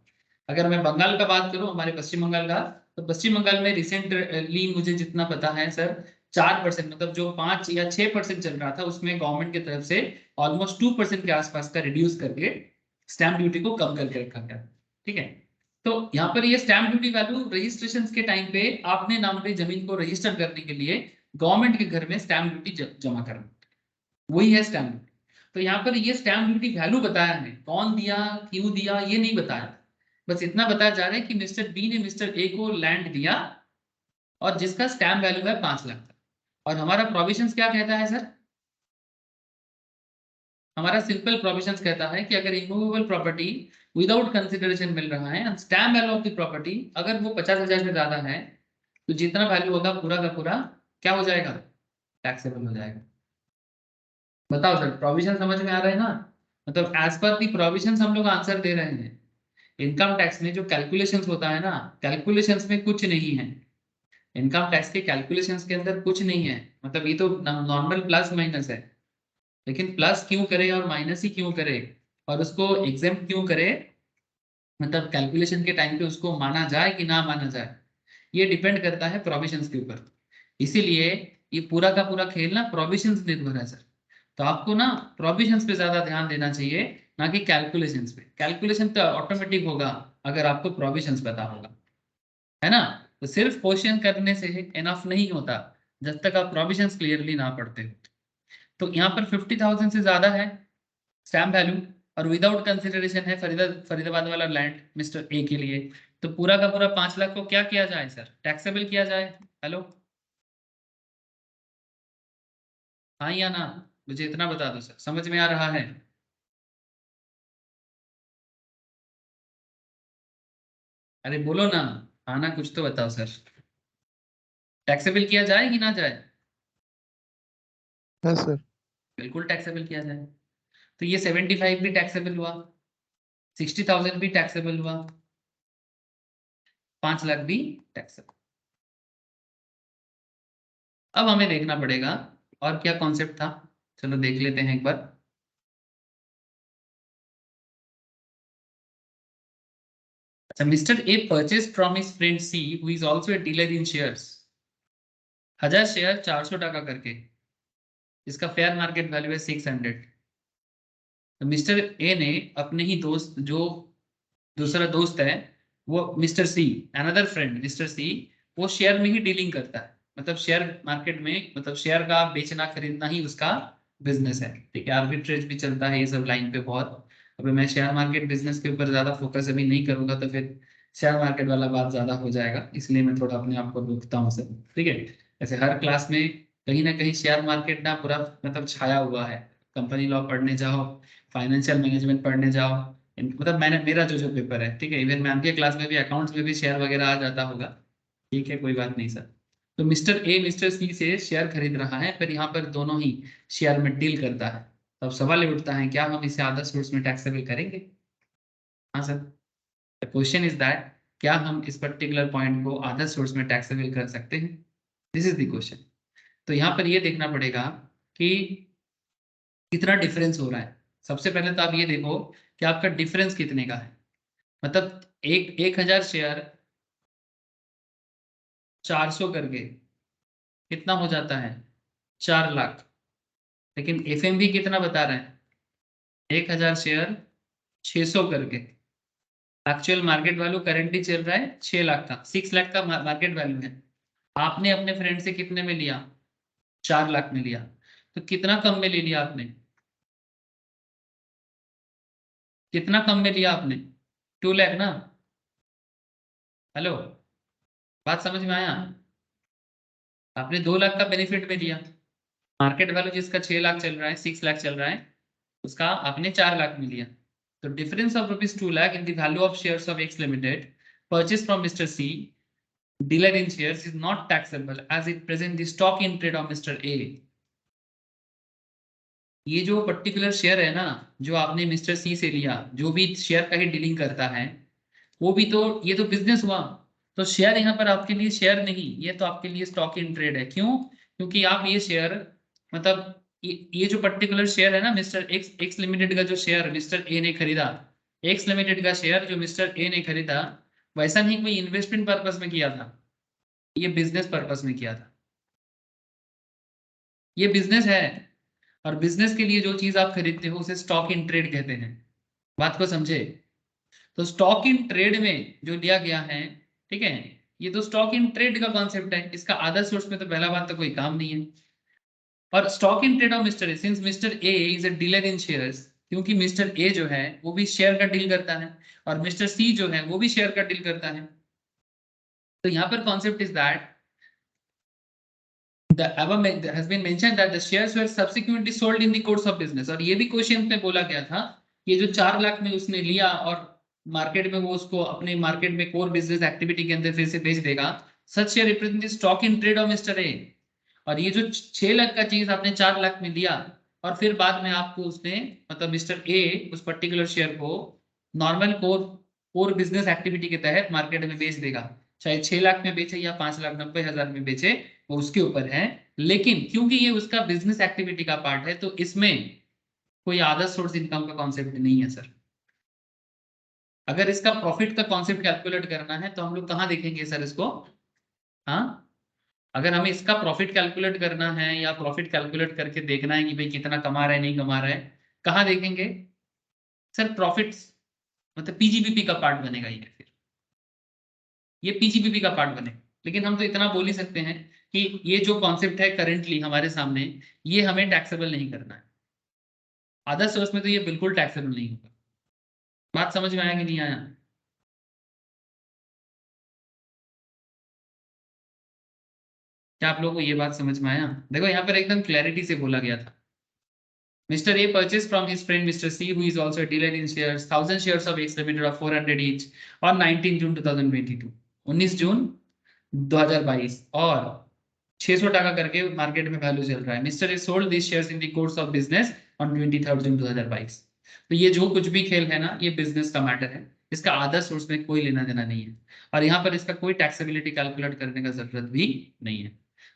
अगर मैं बंगाल का बात करूँ, हमारे पश्चिम बंगाल का, तो पश्चिम बंगाल में रिसेंटली मुझे जितना पता है सर 4%, मतलब जो 5 या 6% चल रहा था उसमें गवर्नमेंट की तरफ से ऑलमोस्ट 2% के आसपास का रिड्यूस करके स्टैम्प ड्यूटी को कम करके रखा गया। ठीक है, तो यहाँ पर ये स्टैम्प ड्यूटी वैल्यू रजिस्ट्रेशन के टाइम पे आपने नाम पे जमीन को रजिस्टर करने के लिए गवर्नमेंट के घर में स्टैम्प ड्यूटी जमा करना, वही है स्टैम्प ड्यूटी। तो यहाँ पर ये स्टैम्प ड्यूटी वैल्यू बताया है, कौन दिया क्यों दिया ये नहीं बताया, बस इतना बताया जा रहा है कि मिस्टर बी ने मिस्टर ए को लैंड दिया और जिसका स्टैम्प वैल्यू है 5 लाख। और हमारा प्रोविजंस क्या कहता है सर? हमारा सिंपल प्रोविजंस कहता है कि अगर इमूवेबल प्रॉपर्टी विदाउट कंसिडरेशन मिल रहा है, stamp value of the property अगर वो 50,000 से ज्यादा है, तो जितना वैल्यू होगा पूरा का पूरा क्या हो जाएगा? टैक्सेबल हो जाएगा। बताओ सर, प्रोविजन समझ में आ रहा है ना? मतलब एज पर दी प्रोविजंस हम लोग आंसर दे रहे हैं। इनकम टैक्स में जो कैलकुलेशंस होता है ना, कैलकुलेशंस में कुछ नहीं है। इनकम टैक्स के कैलकुलेशंस के अंदर कुछ नहीं है, मतलब ये तो नॉर्मल प्लस माइनस है, लेकिन प्लस क्यों करे और माइनस ही क्यों करे और उसको एग्जेम्प्ट क्यों करे, मतलब कैलकुलेशन के टाइम पे उसको माना जाए कि ना माना जाए, ये डिपेंड करता है प्रोविजंस के ऊपर। इसीलिए ये पूरा का पूरा खेल ना प्रोविजंस निर्भर है सर। तो आपको ना प्रोविजंस पे ज्यादा ध्यान देना चाहिए, ना कि कैलकुलेशंस पे। कैलकुलेशन तो ऑटोमेटिक होगा अगर आपको प्रोविजंस पता होगा, है ना? तो सिर्फ क्वेश्चन करने से इनफ नहीं होता जब तक आप प्रोविजंस क्लियरली ना पढ़ते हो। तो यहाँ पर 50,000 से ज्यादा है स्टैम्प वैल्यू और विदाउट कंसिडरेशन है फरीदाबाद वाला लैंड मिस्टर ए के लिए, तो पूरा का पूरा 5 लाख को क्या किया जाए सर? टैक्सेबल किया जाए। हेलो, हाँ या ना? मुझे इतना बता दो सर, समझ में आ रहा है? अरे बोलो ना, हाँ ना, कुछ तो बताओ सर। टैक्सेबल किया जाए कि ना जाए? है सर। बिल्कुल टैक्सेबल किया जाए। तो ये 75 भी टैक्सेबल हुआ, 60,000 भी टैक्सेबल हुआ, 5 लाख भी टैक्सेबल। अब हमें देखना पड़ेगा और क्या कॉन्सेप्ट था, चलो देख लेते हैं एक बार। अच्छा, mister A purchase from his friend C who is also a dealer in shares 1000 share 400 टका करके, इसका फेयर मार्केट वैल्यू है 600। तो मिस्टर ए ने अपने ही दोस्त, जो दूसरा दोस्त है, वो मिस्टर सी, अनदर फ्रेंड मिस्टर सी, वो शेयर में ही डीलिंग करता है, मतलब शेयर मार्केट में, मतलब शेयर का बेचना खरीदना ही उसका बिजनेस है। ठीक है, आर्बिट्रेज भी चलता है ये सब लाइन पे बहुत। अभी मैं शेयर मार्केट बिजनेस के ऊपर ज्यादा फोकस अभी नहीं करूंगा, तो फिर शेयर मार्केट वाला बात ज्यादा हो जाएगा, इसलिए मैं थोड़ा अपने आप को रोकता हूँ सर। ठीक है, ऐसे हर क्लास में कहीं ना कहीं शेयर मार्केट ना पूरा मतलब छाया हुआ है। कंपनी लॉ पढ़ने जाओ, फाइनेंशियल मैनेजमेंट पढ़ने जाओ, मतलब मैंने मेरा जो जो पेपर है, ठीक है, इवन मैम के क्लास में भी अकाउंट्स में भी शेयर वगैरह आ जाता होगा। ठीक है, कोई बात नहीं सर। तो मिस्टर ए मिस्टर सी से शेयर खरीद रहा है, फिर यहाँ पर दोनों ही शेयर में डील करता है। तो अब सवाल ये उठता है, क्या हम इसे अदर सोर्स में टैक्सेबल करेंगे? हाँ sir, the question is that, क्या हम इस पर्टिकुलर पॉइंट को अदर सोर्स में टैक्सेबल कर सकते हैं? This is the question. तो यहाँ पर ये देखना पड़ेगा कि कितना डिफरेंस हो रहा है। सबसे पहले तो आप ये देखो कि आपका डिफरेंस कितने का है, मतलब 1,000 शेयर 400 करके कितना हो जाता है? 4 लाख। लेकिन एफएमवी कितना बता रहे हैं? 1,000 शेयर 600 करके, एक्चुअल मार्केट वैल्यू करेंटली चल रहा है 6 लाख का, 6 लाख का मार्केट वैल्यू है। आपने अपने फ्रेंड से कितने में लिया? 4 लाख में लिया। तो कितना कम में ले लिया आपने? कितना कम में लिया आपने? 2 लाख ना? हेलो, बात समझ में आया? आपने 2 लाख का बेनिफिट में लिया। मार्केट वैल्यू जिसका 6 लाख चल रहा है, 6 लाख चल रहा है, उसका आपने 4 लाख में लिया। तो difference of rupees 2 lakh in the value of shares of x limited purchased from Mr. C, dealer in shares, is not taxable as it present the stock in trade of Mr. A. ये जो particular share है ना, जो आपने mister सी से लिया, जो भी शेयर का ही डीलिंग करता है, वो भी तो, ये तो बिजनेस हुआ। तो शेयर यहाँ पर आपके लिए शेयर नहीं, ये तो आपके लिए स्टॉक इन ट्रेड है। क्यों? क्योंकि आप ये शेयर, मतलब ये जो पर्टिकुलर शेयर है ना, मिस्टर एक्स एक्स लिमिटेड का जो शेयर मिस्टर ए ने खरीदा, एक्स लिमिटेड का शेयर जो मिस्टर ए ने खरीदा, वैसा नहीं कोई इन्वेस्टमेंट पर्पस में किया था, ये बिजनेस पर्पस में किया था। ये बिजनेस है, और बिजनेस के लिए जो चीज आप खरीदते हो उसे स्टॉक इन ट्रेड कहते हैं। बात को समझे? तो स्टॉक इन ट्रेड में जो लिया गया है, ठीक है, ये तो स्टॉक इन ट्रेड का कॉन्सेप्ट है, इसका अदर सोर्स में तो पहला बात तो कोई काम नहीं है। और stock in trade off mister A, since mister A is a dealer in shares, क्योंकि मिस्टर ए जो है वो भी शेयर का डील करता है, और मिस्टर सी जो है वो भी शेयर का डील करता है। तो यहाँ पर concept is that the above has been mentioned that the shares were subsequently sold in the course of business। और ये भी क्वेश्चन में बोला गया था, ये जो 4 लाख में उसने लिया और मार्केट में वो उसको अपने मार्केट में कोर बिजनेस एक्टिविटी के अंदर फिर से बेच देगा, सच share represent stock in trade off mister A. और ये जो 6 लाख का चीज आपने 4 लाख में लिया, और फिर बाद में आपको उसने, मतलब मिस्टर ए उस पर्टिकुलर शेयर को normal core core business activity के तहत मार्केट में बेच देगा, चाहे 6 लाख में बेचे या 5,90,000 में बेचे, वो उसके ऊपर है। लेकिन क्योंकि ये उसका बिजनेस एक्टिविटी का पार्ट है, तो इसमें कोई अदर सोर्स इनकम का कॉन्सेप्ट नहीं है सर। अगर इसका प्रॉफिट का कॉन्सेप्ट कैलकुलेट करना है तो हम लोग कहाँ देखेंगे सर इसको? हाँ, अगर हमें इसका प्रॉफिट कैलकुलेट करना है या प्रॉफिट कैलकुलेट करके देखना है कि भाई कितना कमा रहा है नहीं कमा रहा है, कहाँ देखेंगे सर? प्रॉफिट, मतलब पीजीबीपी का पार्ट बनेगा ये, फिर ये पीजीबीपी का पार्ट बनेगा। लेकिन हम तो इतना बोल ही सकते हैं कि ये जो कॉन्सेप्ट है करेंटली हमारे सामने, ये हमें टैक्सेबल नहीं करना है। अदर सोर्स में तो ये बिल्कुल टैक्सेबल नहीं होगा। बात समझ में आया कि नहीं आया? क्या आप लोगों को ये बात समझ में आया? देखो यहाँ पर एकदम क्लैरिटी से बोला गया था, Mr. A purchased from his friend Mr. C, who is also a dealer in shares, 1,000 shares of X Limited of 400 each on 19 June 2022, 19 जून 2022, और 600 टका करके मार्केट में वैल्यू चल रहा है। Mister A sold this shares in the course of business on 23 जून 2022। तो ये जो कुछ भी खेल है ना, ये बिजनेस का मैटर है, इसका आधा सोर्स में कोई लेना देना नहीं है, और यहाँ पर इसका कोई टैक्सेबिलिटी कैलकुलेट करने का जरूरत भी नहीं है।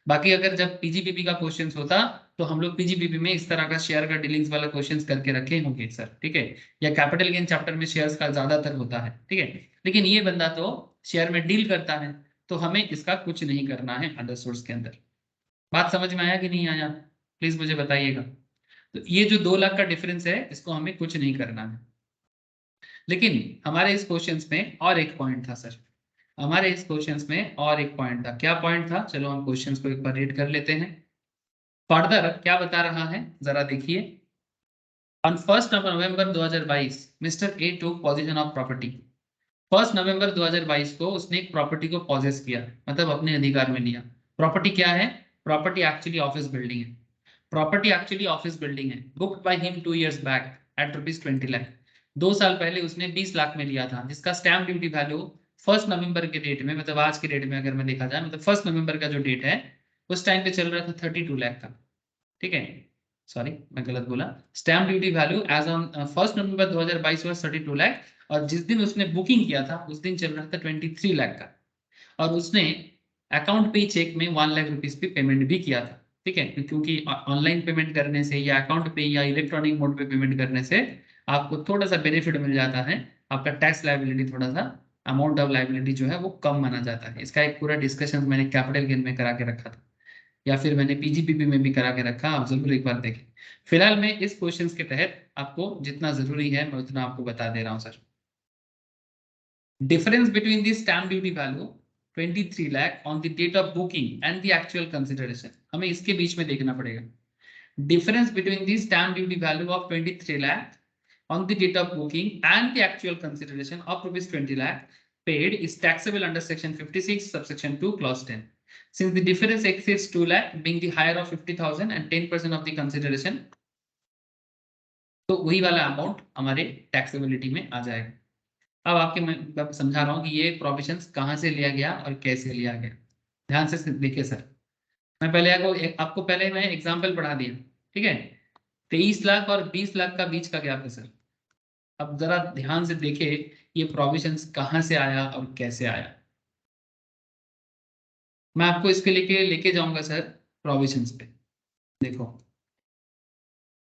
बाकी अगर जब पीजीपीपी का क्वेश्चन होता तो हम लोग पीजीपीपी में इस तरह का शेयर का डीलिंग्स वाला क्वेश्चंस करके रखे होंगे सर, ठीक है, या कैपिटल गेन चैप्टर में शेयर्स का ज्यादातर होता है, ठीक है। लेकिन ये बंदा तो शेयर में डील करता है, तो हमें इसका कुछ नहीं करना है अदर सोर्स के अंदर। बात समझ में आया कि नहीं आया? प्लीज मुझे बताइएगा। तो ये जो 2 लाख का डिफरेंस है, इसको हमें कुछ नहीं करना है। लेकिन हमारे इस क्वेश्चन में और एक पॉइंट था सर, हमारे इस क्वेश्चंस में और एक पॉइंट था। क्या पॉइंट था? चलो हम क्वेश्चंस को एक बार रीड कर लेते हैं। फर्दर क्या बता रहा है जरा देखिए। On 1 November 2022 mister A took position of property. 1 November 2022 को उसने एक प्रॉपर्टी को पॉजेस किया, मतलब अपने अधिकार में लिया। प्रॉपर्टी क्या है? प्रॉपर्टी एक्चुअली ऑफिस बिल्डिंग है। प्रॉपर्टी एक्चुअली ऑफिस बिल्डिंग है, booked by him 2 years back at ₹20 lakh. 2 साल पहले उसने 20 लाख में लिया था, जिसका स्टैम्प ड्यूटी वैल्यू 1 नवंबर के डेट में, मतलब आज के डेट में अगर मैं देखा जाए, मतलब 1 नवंबर का जो डेट है उस टाइम पे चल रहा था 32 लाख का, ठीक है। सॉरी मैं गलत बोला, stamp duty value as on 1 November 2022 was 32 lakh, और जिस दिन उसने बुकिंग किया था उस दिन चल रहा था 23 लाख का। और उसने अकाउंट पे चेक में 1 लाख रुपीस पे पेमेंट भी किया था, ठीक है, क्योंकि ऑनलाइन पेमेंट करने से या अकाउंट पे या इलेक्ट्रॉनिक मोड पे पेमेंट करने से आपको थोड़ा सा बेनिफिट मिल जाता है, आपका टैक्स लायबिलिटी थोड़ा सा, अमाउंट ऑफ लायबिलिटी जो है वो कम माना जाता है। इसका एक पूरा डिस्कशन मैंने कैपिटल गेन में करा के रखा था, या फिर मैंने पीजीपीपी में भी करा के रखा, आप जरूर एक बार देखें। फिलहाल मैं इस क्वेश्चन के तहत आपको जितना जरूरी है मैं उतना आपको बता दे रहा हूँ sir. Difference between the stamp duty value 23 lakh on the date of booking and the actual consideration, हमें इसके बीच में देखना पड़ेगा। Difference between the stamp duty value of 23 lakh on the date of booking and the actual consideration of ₹20 lakh paid is taxable under section 56 subsection 2 clause 10, since the difference exceeds 2 lakh being the higher of 50,000 and 10% of the consideration, तो वही वाला amount हमारे taxability में आ जाएगा। अब आपके मैं समझा रहा हूँ कि ये प्रोविजंस कहाँ से लिया गया और कैसे लिया गया। ध्यान से देखिए सर, मैं पहले आपको पहले मैं एग्जांपल पढ़ा दिया, ठीक है। 23 लाख और 20 लाख का बीच का गैप है सर। अब जरा ध्यान से देखे ये प्रोविजंस कहाँ से आया और कैसे आया। मैं आपको इसके लेके जाऊंगा सर प्रोविजंस पे। देखो,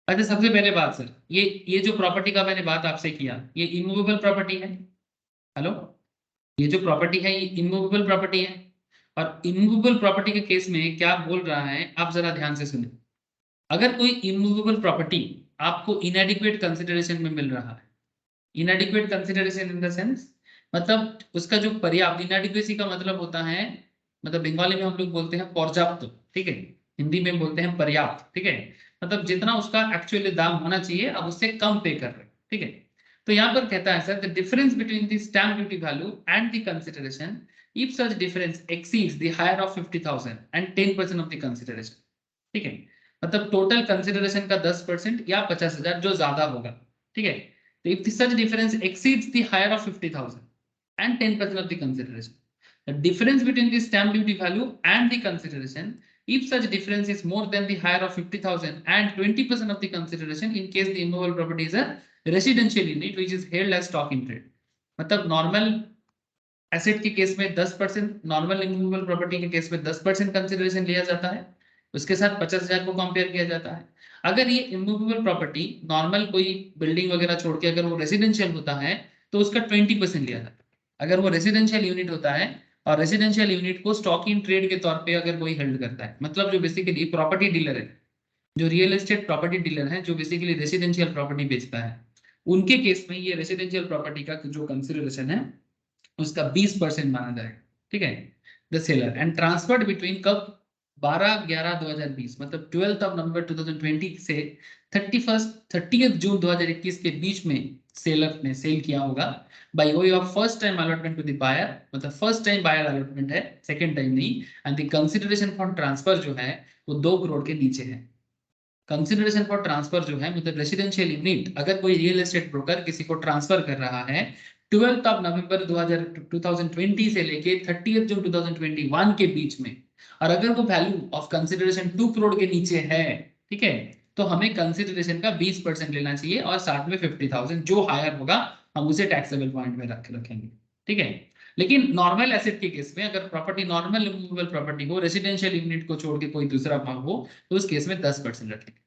अच्छा सबसे पहले बात सर, ये जो प्रॉपर्टी का मैंने बात आपसे किया, ये इमूवेबल प्रॉपर्टी है। हेलो, ये जो प्रॉपर्टी है ये इमूवेबल प्रॉपर्टी है। और इमूवेबल प्रॉपर्टी के केस में क्या बोल रहा है आप जरा ध्यान से सुनिए। अगर कोई इमूवेबल प्रॉपर्टी आपको इनएडिक्वेट कंसिडरेशन में मिल रहा है, इनएडिक्वेट कंसिडरेशन इन द सेंस मतलब उसका जो पर्याप्त, इनएडिक्वेसी का मतलब होता है, मतलब बंगाली में हम लोग बोलते हैं पर्याप्त, ठीक है, हिंदी में बोलते हैं पर्याप्त, ठीक है, मतलब जितना उसका एक्चुअली दाम होना चाहिए अब उससे कम पे कर रहे हैं, ठीक है। तो यहाँ पर कहता है sir the difference between the stamp duty value and the consideration if such difference exceeds the higher of 50,000 and 10% of the consideration, ठीक है, मतलब टोटल कंसिडरेशन का 10% या 50,000 जो ज्यादा होगा, ठीक है। So if such difference exceeds the higher of 50,000 and 10% of the consideration, the difference between the stamp duty value and the consideration, if such difference is more than the higher of 50,000 and 20% of the consideration in case the immovable property is a residential unit which is held as stock in trade, मतलब normal asset के case में 10%, normal immovable property के case में 10% consideration लिया जाता है, उसके साथ 50,000 को कंपेयर किया जाता है। अगर ये इमूवेबल प्रॉपर्टी नॉर्मल कोई बिल्डिंग वगैरह छोड़ के अगर वो रेसिडेंशियल होता है तो उसका 20% लिया जाता है। अगर वो रेसिडेंशियल यूनिट होता है और रेसिडेंशियल यूनिट को स्टॉक इन ट्रेड के तौर पे अगर कोई हेल्ड करता है, मतलब जो बेसिकली प्रॉपर्टी डीलर है, जो रियल एस्टेट प्रॉपर्टी डीलर है, जो बेसिकली रेसिडेंशियल प्रॉपर्टी बेचता है, उनके केस में ये रेसिडेंशियल प्रॉपर्टी का जो कंसिडरेशन है उसका 20% माना जाएगा, ठीक है। The seller and transferred between कब 12/11/2020 मतलब 12 नवंबर 2020 से 30 जून 2021 के बीच में सेलर ने सेल किया होगा by way of first time allotment to the buyer, मतलब फर्स्ट टाइम बायर अलॉटमेंट है, सेकंड टाइम नहीं। And the consideration for transfer जो है वो 2 करोड़ के नीचे है। कंसिडरेशन फॉर ट्रांसफर जो है मतलब रेसिडेंशियल यूनिट अगर कोई रियल एस्टेट ब्रोकर किसी को ट्रांसफर कर रहा है 12 नवंबर 2020 से लेके 30 जून 2021 के बीच में, और अगर वो वैल्यू ऑफ कंसिडरेशन 2 करोड़ के नीचे है, ठीक है, तो हमें कंसिडरेशन का 20% लेना चाहिए और साथ में 50,000 जो हायर होगा हम उसे टैक्सेबल पॉइंट में रखेंगे, ठीक है। लेकिन नॉर्मल एसेट के केस में अगर प्रॉपर्टी नॉर्मल मूवेबल प्रॉपर्टी हो, रेसिडेंशियल यूनिट को छोड़ के कोई दूसरा भाग हो, तो उस केस में 10% रखेंगे,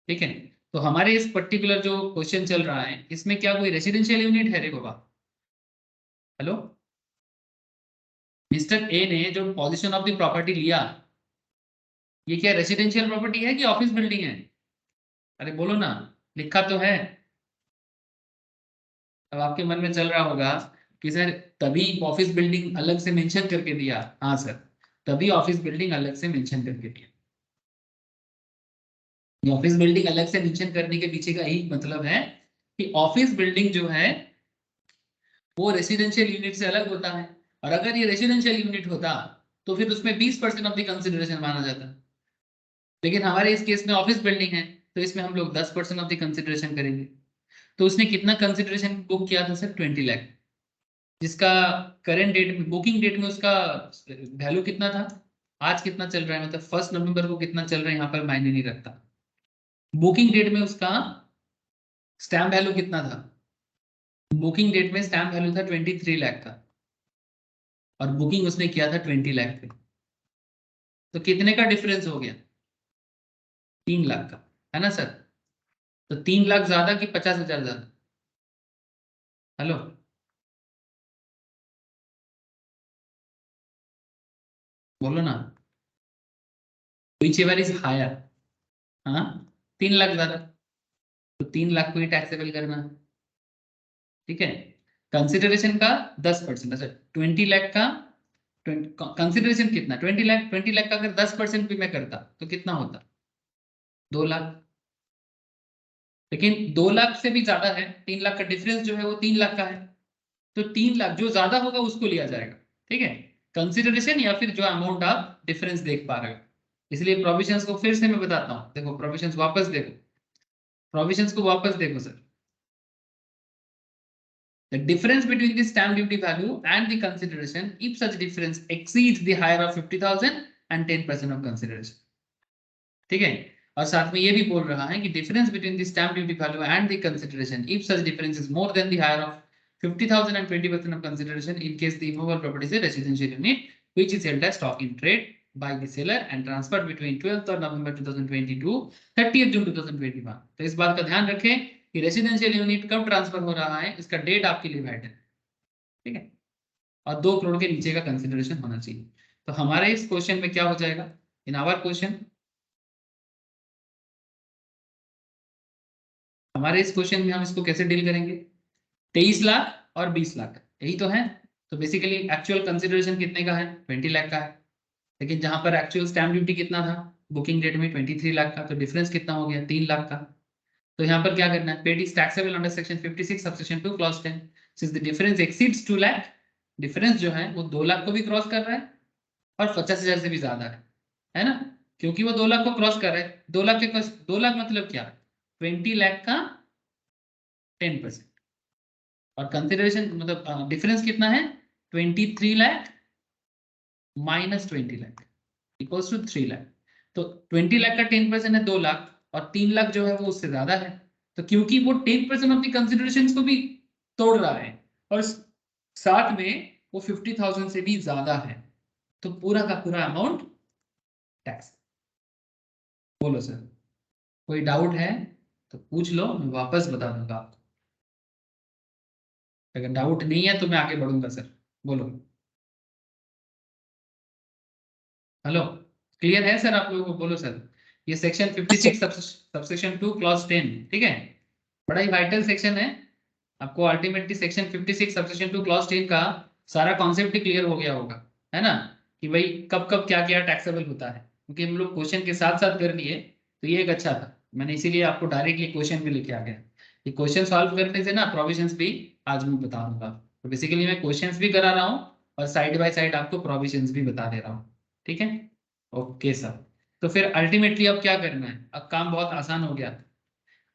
ठीक है। तो हमारे इस पर्टिकुलर जो क्वेश्चन चल रहा है इसमें क्या कोई रेसिडेंशियल यूनिट है रे बाबा? हेलो, मिस्टर ए ने जो पोजीशन ऑफ द प्रॉपर्टी लिया, ये क्या रेसिडेंशियल प्रॉपर्टी है कि ऑफिस बिल्डिंग है? अरे बोलो ना, लिखा तो है। अब आपके मन में चल रहा होगा कि सर तभी ऑफिस बिल्डिंग अलग से मेंशन करके दिया। हाँ सर, तभी ऑफिस बिल्डिंग अलग से मेंशन करके दिया। ऑफिस बिल्डिंग अलग से मेंशन करने के पीछे का यही मतलब है कि ऑफिस बिल्डिंग जो है वो रेसिडेंशियल यूनिट से अलग होता है, और अगर ये रेसिडेंशियल यूनिट होता तो फिर उसमें 20% ऑफ द कंसिडरेशन माना जाता। लेकिन हमारे इस केस में ऑफिस बिल्डिंग है तो इसमें हम लोग 10% ऑफ द कंसिडरेशन करेंगे। तो उसने कितना कंसिडरेशन बुक किया था सर? 20 लाख, जिसका करेंट डेट में, बुकिंग डेट में उसका वैल्यू कितना था? आज कितना चल रहा है, मतलब 1 नवंबर को कितना चल रहा है यहाँ पर मायने नहीं रखता। बुकिंग डेट में उसका स्टैम्प वैल्यू कितना था? बुकिंग डेट में स्टैम्प वैल्यू था 23 लाख का, और बुकिंग उसने किया था 20 लाख पे। तो कितने का डिफरेंस हो गया? 3 लाख का, है ना सर? तो 3 लाख ज्यादा कि 50,000 ज्यादा? हेलो, बोलो ना, विच एवर इज हायर? हाँ, 3 लाख ज्यादा, तो 3 लाख को ही टैक्सेबल करना है, ठीक है। कंसिडरेशन का 10%, अच्छा 20 लाख का कंसिडरेशन कितना? 20 लाख, 20 लाख का अगर 10% भी मैं करता तो कितना होता? 2 लाख। लेकिन 2 लाख से भी ज्यादा है, 3 लाख का डिफरेंस जो है वो 3 लाख का है, तो 3 लाख जो ज्यादा होगा उसको लिया जाएगा, ठीक है, कंसिडरेशन या फिर जो अमाउंट आप डिफरेंस देख पा रहे हो। इसलिए प्रोविजंस को फिर से मैं बताता हूँ, देखो प्रोविजंस वापस देखो, प्रोविजंस को वापस देखो sir. The difference between the stamp duty value and the consideration, if such difference exceeds the higher of 50,000 and 10% of consideration, ठीक है। और साथ में ये भी बोल रहा है कि difference between the stamp duty value and the consideration if such difference is more than the higher of 50,000 and 20% of consideration in case the immovable property is a residential unit which is held as stock in trade by the seller and transferred between 12th of November 2022 30th June 2021। तो इस बात का ध्यान रखें कि residential unit कब transfer हो रहा है, इसका डेट आपके लिए वैलिड है, ठीक है, और 2 करोड़ के नीचे का कंसिडरेशन होना चाहिए। तो हमारे इस क्वेश्चन में क्या हो जाएगा, इन आवर क्वेश्चन, हमारे इस क्वेश्चन में हम इसको कैसे डील करेंगे, 23 लाख और 20 लाख यही तो है। तो बेसिकली एक्चुअल कंसिडरेशन कितने का है, 20 लाख का है, लेकिन जहां पर एक्चुअल स्टैम्प ड्यूटी कितना था बुकिंग डेट में 23 लाख का, तो डिफरेंस कितना हो गया 3 लाख का। तो यहाँ पर क्या करना है, paid is taxable under section 56 subsection 2 clause 10 since the difference exceeds 2 lakh, difference जो है वो 2 लाख को भी क्रॉस कर रहा है और 50,000 से भी ज्यादा है ना, क्योंकि वो 2 लाख को क्रॉस कर रहा है, 2 लाख के 2 लाख मतलब क्या, 20 लाख का 10%, और कंसिडरेशन मतलब डिफरेंस कितना है 23 lakh minus 20 lakh equals to 3 lakh. तो 20 लाख का 10% है 2 लाख, और 3 लाख जो है वो उससे ज्यादा है, तो क्योंकि वो 10% ऑफ द कंसिडरेशन को भी तोड़ रहा है और साथ में वो 50,000 से भी ज्यादा है, तो पूरा का पूरा अमाउंट टैक्स। बोलो सर, कोई डाउट है तो पूछ लो, मैं वापस बता दूंगा आपको, अगर डाउट नहीं है तो मैं आगे बढ़ूंगा सर। बोलो, हेलो, क्लियर है सर आप लोगों को, बोलो सर। ये सेक्शन 56 सबसेक्शन 2 क्लॉज 10, ठीक है, बड़ा ही वाइटल सेक्शन है, आपको अल्टीमेटली सेक्शन 56 सबसेक्शन 2 क्लॉज 10 का सारा कॉन्सेप्ट ही क्लियर हो गया होगा, है ना, कि भाई कब कब क्या क्या टैक्सेबल होता है, क्योंकि हम लोग क्वेश्चन के साथ साथ कर लिए, तो ये एक अच्छा था, मैंने इसीलिए आपको डायरेक्टली क्वेश्चन भी लेके आ गया। ये क्वेश्चन सॉल्व करने से ना प्रोविजंस भी आज मैं बता दूंगा, तो बेसिकली मैं क्वेश्चंस भी करा रहा हूँ और साइड बाय साइड आपको प्रोविजंस भी बता दे रहा हूँ, ठीक है, ओके सर। तो फिर अल्टीमेटली अब क्या करना है, अब काम बहुत आसान हो गया,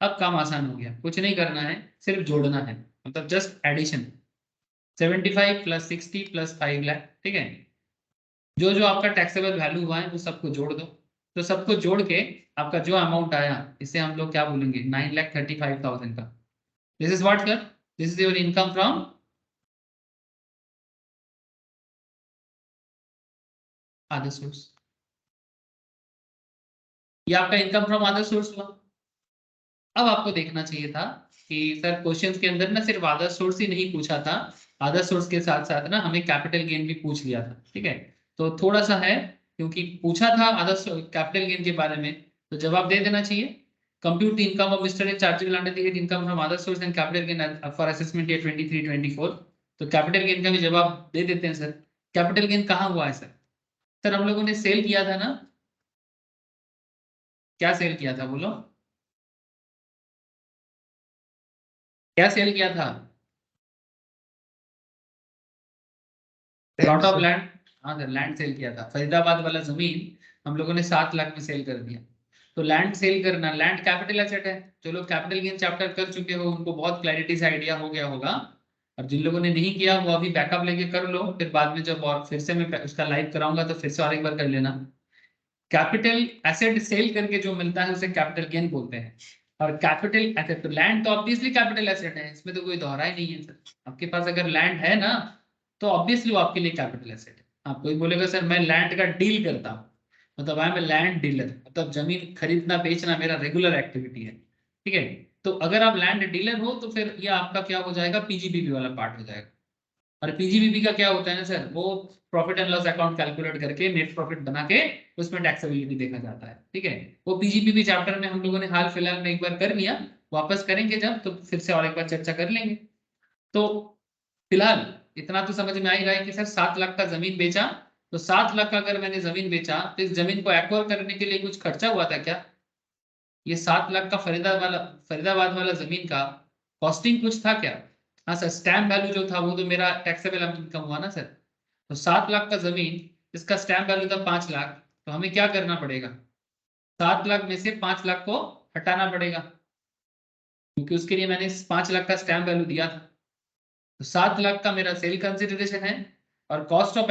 अब काम आसान हो गया, कुछ नहीं करना है, सिर्फ जोड़ना है, मतलब just addition, 75 plus 60 plus 5 lakh, ठीक है, जो जो आपका टैक्सेबल वैल्यू हुआ है वो सबको जोड़ दो, तो सबको जोड़ के आपका जो अमाउंट आया इसे हम लोग क्या बोलेंगे 9,35,000 का, this is what sir, this is your income from other source, ये आपका इनकम फ्रॉम अदर सोर्स हुआ। अब आपको देखना चाहिए था कि सर क्वेश्चंस के अंदर ना सिर्फ अदर सोर्स ही नहीं पूछा था, अदर सोर्स के साथ साथ ना हमें कैपिटल गेन भी पूछ लिया था, ठीक है, तो थोड़ा सा है, क्योंकि पूछा था अदर कैपिटल गेन के बारे में, तो जवाब दे देना चाहिए, compute income of mister is chargeable under the head income from other source and capital gain for assessment year 23-24, तो कैपिटल गेन का भी जवाब दे देते हैं सर। कैपिटल गेन कहाँ हुआ है सर, सर हम लोगों ने सेल किया था ना, क्या सेल किया था बोलो, क्या सेल किया था, प्लॉट ऑफ लैंड, हाँ सर लैंड सेल किया था, फरीदाबाद वाला जमीन हम लोगों ने 7 लाख में सेल कर दिया। तो लैंड सेल करना, लैंड कैपिटल एसेट है, जो लोग कैपिटल गेन चैप्टर कर चुके हो उनको बहुत क्लैरिटी से आइडिया हो गया होगा, और जिन लोगों ने नहीं किया वो अभी बैकअप लेके कर लो, फिर बाद में जब और फिर से मैं उसका लाइव कराऊंगा तो फिर से और एक बार कर लेना। कैपिटल एसेट सेल करके जो मिलता है उसे कैपिटल गेन बोलते हैं, और कैपिटल एसेट, तो लैंड तो ऑब्वियसली कैपिटल एसेट है, इसमें तो कोई दोहरा ही नहीं है सर, आपके पास अगर लैंड है ना तो ऑब्वियसली वो आपके लिए कैपिटल एसेट है। आप कोई बोलेगा सर मैं लैंड का डील करता हूँ, मतलब आई एम लैंड डीलर, मतलब जमीन खरीदना बेचना मेरा रेगुलर एक्टिविटी है, ठीक है, तो अगर आप लैंड डीलर हो तो फिर ये आपका क्या हो जाएगा, पीजीबीबी वाला पार्ट हो जाएगा। और पीजीबीबी का क्या होता है ना सर, वो profit and loss account calculate करके नेट प्रॉफिट बना के उसमें टैक्सेबिलिटी देखा जाता है, ठीक है, वो पीजीबीबी चैप्टर में हम लोगों ने हाल फिलहाल में एक बार कर लिया, वापस करेंगे जब तो फिर से और एक बार चर्चा कर लेंगे। तो फिलहाल इतना तो समझ में आ ही रहा है कि सर 7 लाख का जमीन बेचा, तो 7 लाख का अगर मैंने जमीन बेचा तो इस जमीन को एक्वायर करने के लिए कुछ खर्चा हुआ था क्या, ये 7 लाख का फरीदाबाद वाला जमीन का कॉस्टिंग कुछ था क्या, हाँ सर स्टैम्प वैल्यू जो था वो तो मेरा टैक्सेबल इनकम हुआ ना सर, तो 7 लाख का जमीन इसका स्टैम्प वैल्यू था 5 लाख, तो हमें क्या करना पड़ेगा, 7 लाख में से 5 लाख को हटाना पड़ेगा, क्योंकि उसके लिए मैंने 5 लाख का स्टैम्प वैल्यू दिया था, तो 7 लाख का मेरा सेल कंसिडरेशन है, और कॉस्ट ऑफ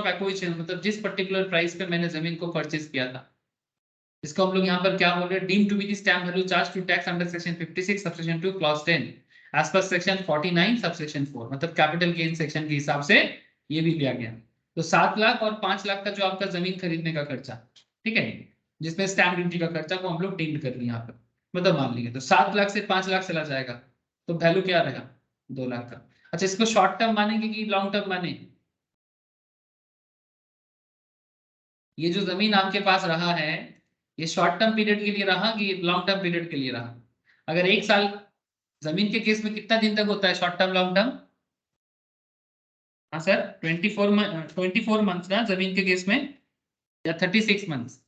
एक्विजिशन मतलब जिस पर्टिकुलर प्राइस पे मैंने जमीन को परचेज किया था, इसको हम लोग यहाँ पर क्या बोल रहे हैं, deem to be the stamp value charge to tax under section 56 subsection 2 clause 10 as per section 49 subsection 4, मतलब कैपिटल गेन सेक्शन के हिसाब से ये भी लिया गया। तो 7 लाख और 5 लाख का जो आपका जमीन खरीदने का खर्चा, ठीक है, जिसमें स्टैम्प ड्यूटी का खर्चा को हम लोग डीम्ड कर लिए यहाँ पर, मतलब मान लीजिए तो 7 लाख से 5 लाख चला जाएगा, तो वैल्यू क्या रहेगा 2 लाख का। अच्छा, इसको शॉर्ट टर्म मानेंगे कि लॉन्ग टर्म माने? ये जो जमीन आपके पास रहा है, ये शॉर्ट टर्म पीरियड के लिए रहा कि लॉन्ग टर्म पीरियड के लिए रहा? अगर 1 साल, जमीन के केस में कितना दिन तक होता है शॉर्ट टर्म लॉन्ग टर्म? हाँ सर, 24 मंथ्स ना जमीन के केस में, या 36 मंथ्स?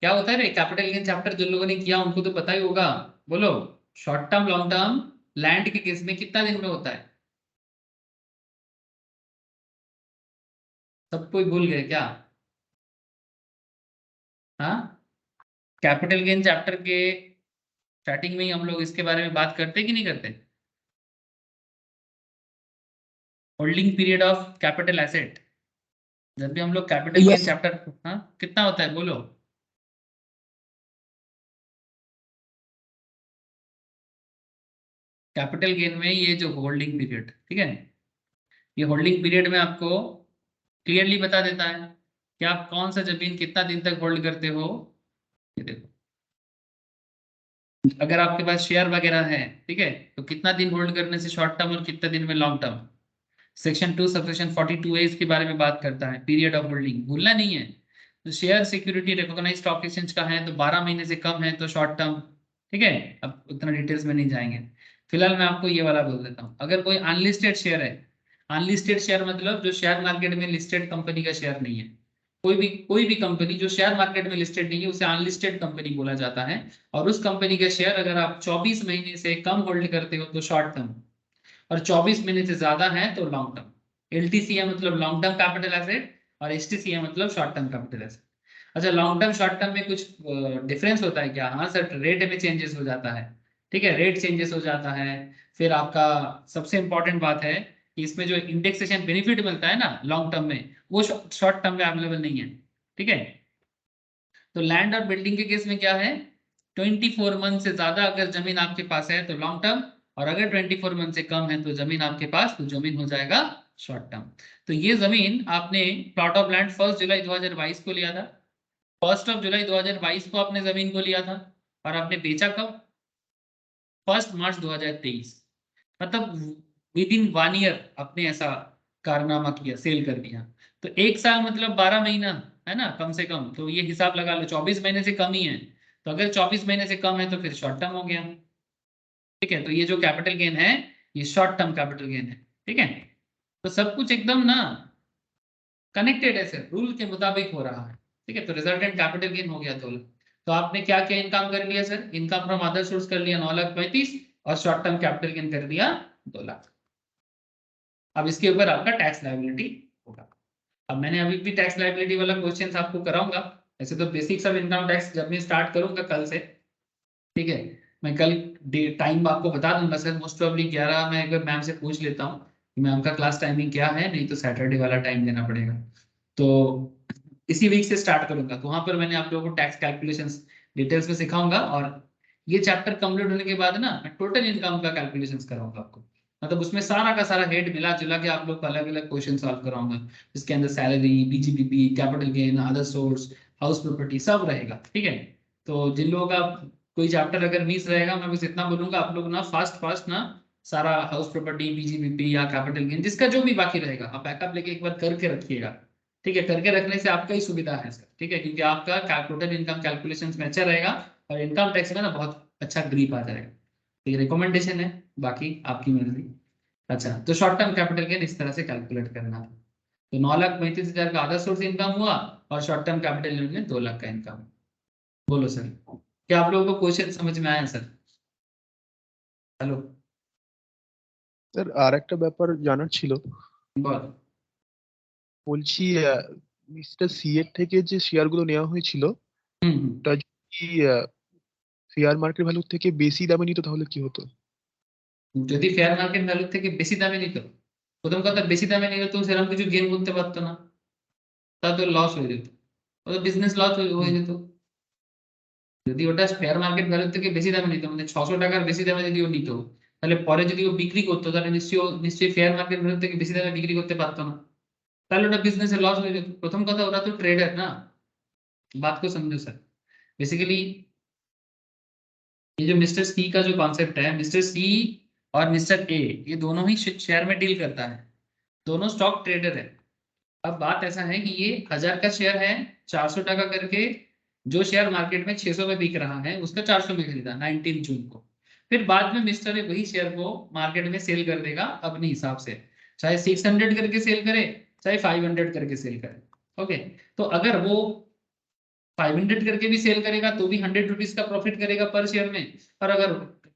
क्या होता है रे, कैपिटल गेन चैप्टर जो लोगों ने किया उनको तो पता ही होगा। बोलो, short term long term land के केस में कितना दिन में होता है? सब कोई भूल गए क्या? हाँ, कैपिटल गेन चैप्टर के स्टार्टिंग में ही हम लोग इसके बारे में बात करते कि नहीं करते? Holding period of capital asset, जब भी हम लोग कैपिटल गेन यस चैप्टर, हाँ कितना होता है बोलो? कैपिटल गेन में ये जो होल्डिंग पीरियड, ठीक है, ये होल्डिंग पीरियड में आपको क्लियरली बता देता है कि आप कौन सा जमीन कितना दिन तक होल्ड करते हो। ये देखो, अगर आपके पास शेयर वगैरह है, ठीक है, तो कितना दिन होल्ड करने से शॉर्ट टर्म और कितना दिन में long term. Section 2 subsection 42A इसके बारे में बात करता है, पीरियड ऑफ होल्डिंग भूलना नहीं है। तो share security recognised stock exchange का है तो 12 महीने से कम है तो शॉर्ट टर्म, ठीक है। अब उतना डिटेल्स में नहीं जाएंगे, फिलहाल मैं आपको ये वाला बोल देता हूँ। अगर कोई अनलिस्टेड शेयर है, अनलिस्टेड शेयर मतलब जो शेयर मार्केट में लिस्टेड कंपनी का शेयर नहीं है, कोई भी कंपनी जो शेयर मार्केट में लिस्टेड नहीं है उसे अनलिस्टेड कंपनी बोला जाता है। और उस कंपनी का शेयर अगर आप 24 महीने से कम होल्ड करते हो तो शॉर्ट टर्म, और 24 महीने से ज्यादा है तो लॉन्ग टर्म। एलटीसी है मतलब लॉन्ग टर्म कैपिटल एसेट, और एसटीसी है मतलब शॉर्ट टर्म कैपिटल एसेट। अच्छा, लॉन्ग टर्म शॉर्ट टर्म में कुछ डिफरेंस होता है क्या? हाँ सर, रेट में चेंजेस हो जाता है, ठीक है, रेट चेंजेस हो जाता है। फिर आपका सबसे इंपॉर्टेंट बात है कि इसमें जो इंडेक्सेशन बेनिफिट मिलता है ना लॉन्ग टर्म में, वो शॉर्ट टर्म में अवेलेबल नहीं है, ठीक है। तो लैंड और बिल्डिंग के केस में क्या है, 24 मंथ से ज्यादा अगर जमीन आपके पास है तो लॉन्ग टर्म, और अगर 24 मंथ से कम है तो जमीन आपके पास, तो जमीन हो जाएगा शॉर्ट टर्म। तो ये जमीन आपने, प्लॉट ऑफ लैंड 1 जुलाई 2022 को लिया था, 1 जुलाई 2022 को आपने जमीन को लिया था, और आपने बेचा कब? 1 मार्च 2023, मतलब विद इन 1 ईयर आपने ऐसा कारनामा किया, सेल कर दिया। तो 1 साल मतलब 12 महीना है ना कम से कम, तो ये हिसाब लगा लो 24 महीने से कम ही है। तो अगर 24 महीने से कम है तो फिर शॉर्ट टर्म हो गया, ठीक है। तो ये जो कैपिटल गेन है ये शॉर्ट टर्म कैपिटल गेन है, ठीक है। तो सब कुछ एकदम ना कनेक्टेड है सर, रूल के मुताबिक हो रहा है, ठीक है। तो रिजल्टेंट कैपिटल गेन हो गया 2 लाख। तो आपने क्या क्या इनकम कर लिया sir? Income from other source कर लिया 9,35,000, और शॉर्ट टर्म कैपिटल गेन कर दिया 2 लाख। अब इसके ऊपर आपका टैक्स लायबिलिटी होगा। अब मैंने अभी भी टैक्स लायबिलिटी वाला क्वेश्चन आपको कराऊंगा, ऐसे तो बेसिक्स ऑफ इनकम टैक्स जब मैं स्टार्ट करूंगा कल से, ठीक है। मैं कल टाइम आपको बता दूंगा सर, मोस्ट प्रोबेबली 11, मैं अगर मैम से पूछ लेता हूँ कि मैम का क्लास टाइमिंग क्या है, नहीं तो सैटरडे वाला टाइम देना पड़ेगा। तो इसी वीक से स्टार्ट करूंगा, तो वहां पर मैंने आप लोगों को टैक्स कैलकुलेशंस डिटेल्स में सिखाऊंगा, और ये चैप्टर कंप्लीट होने के बाद ना मैं टोटल इनकम का कैलकुलेशंस कराऊंगा आपको, मतलब उसमें सारा का सारा हेड मिला जुला के आप लोग को अलग अलग क्वेश्चन सॉल्व कराऊंगा, जिसके अंदर salary, BGPP, capital gain, other source, house property सब रहेगा, ठीक है। तो जिन लोगों का कोई चैप्टर अगर मिस रहेगा, मैं बस इतना बोलूंगा आप लोग ना फास्ट फास्ट ना सारा हाउस प्रॉपर्टी, बीजीपीपी या कैपिटल गेन जिसका जो भी बाकी रहेगा आप बैकअप लेके एक बार करके रखिएगा, ठीक है। करके रखने से आपका ही सुविधा है सर, ठीक है, क्योंकि आपका टोटल इनकम कैलकुलेशन में अच्छा रहेगा, और इनकम टैक्स में ना बहुत अच्छा ग्रिप आ जाएगा। तो ये रिकमेंडेशन है, बाकी आपकी मर्जी। अच्छा, तो शॉर्ट टर्म कैपिटल गेन इस तरह से कैलकुलेट करना है। तो 9,35,000 का आधा सोर्स इनकम हुआ, और शॉर्ट टर्म कैपिटल गेन में 2 लाख का इनकम। बोलो सर, क्या आप लोगों को क्वेश्चन समझ में आया सर? हेलो স্যার, আর একটা ব্যাপার জানার ছিল। বল। বলছি মিস্টার সি এর থেকে যে শেয়ারগুলো নেওয়া হয়েছিল, হুম হুম। ওটা যদি শেয়ার মার্কেট ভ্যালুর থেকে বেশি দামে নিত তাহলে কি হতো? যদি ফেয়ার মার্কেট ভ্যালু থেকে বেশি দামে নিত, প্রথম কথা বেশি দামে নিলে তো সেরকম কিছু গেন করতে পারতো না, তা তো লস হয়ে যেত, তো বিজনেস লস হয়ে যেত। যদি ওটা শেয়ার মার্কেট ভ্যালু থেকে বেশি দামে নিত, মানে 600 টাকার বেশি দামে যদি ও নিত, তাহলে পরে যদি ও বিক্রি করতো তাহলে নিশ্চয়ই ফেয়ার মার্কেট ভ্যালু থেকে বেশি দামে বিক্রি করতে পারতো না, তাহলে ওটা बिजनेस लॉस हो जाता। प्रथम কথা ওরা তো ट्रेडर ना, बात को समझो सर। बेसिकली ये जो मिस्टर सी का जो कॉन्सेप्ट है, मिस्टर सी और मिस्टर ए ये दोनों ही शेयर में डील करता है, दोनों स्टॉक ट्रेडर है। अब बात ऐसा है कि ये 1000 का शेयर है, 400 टका करके जो शेयर मार्केट में 600 में बिक रहा है उसका 400 में खरीदा 19 जून को, फिर बाद में मिस्टर ने वही शेयर को मार्केट में सेल कर देगा अपने हिसाब से, चाहे 600 करके सेल करे चाहे 500 करके सेल करे। ओके, तो अगर वो 500 करके भी सेल करेगा तो भी 100 रुपीज का प्रॉफिट करेगा पर शेयर में, और अगर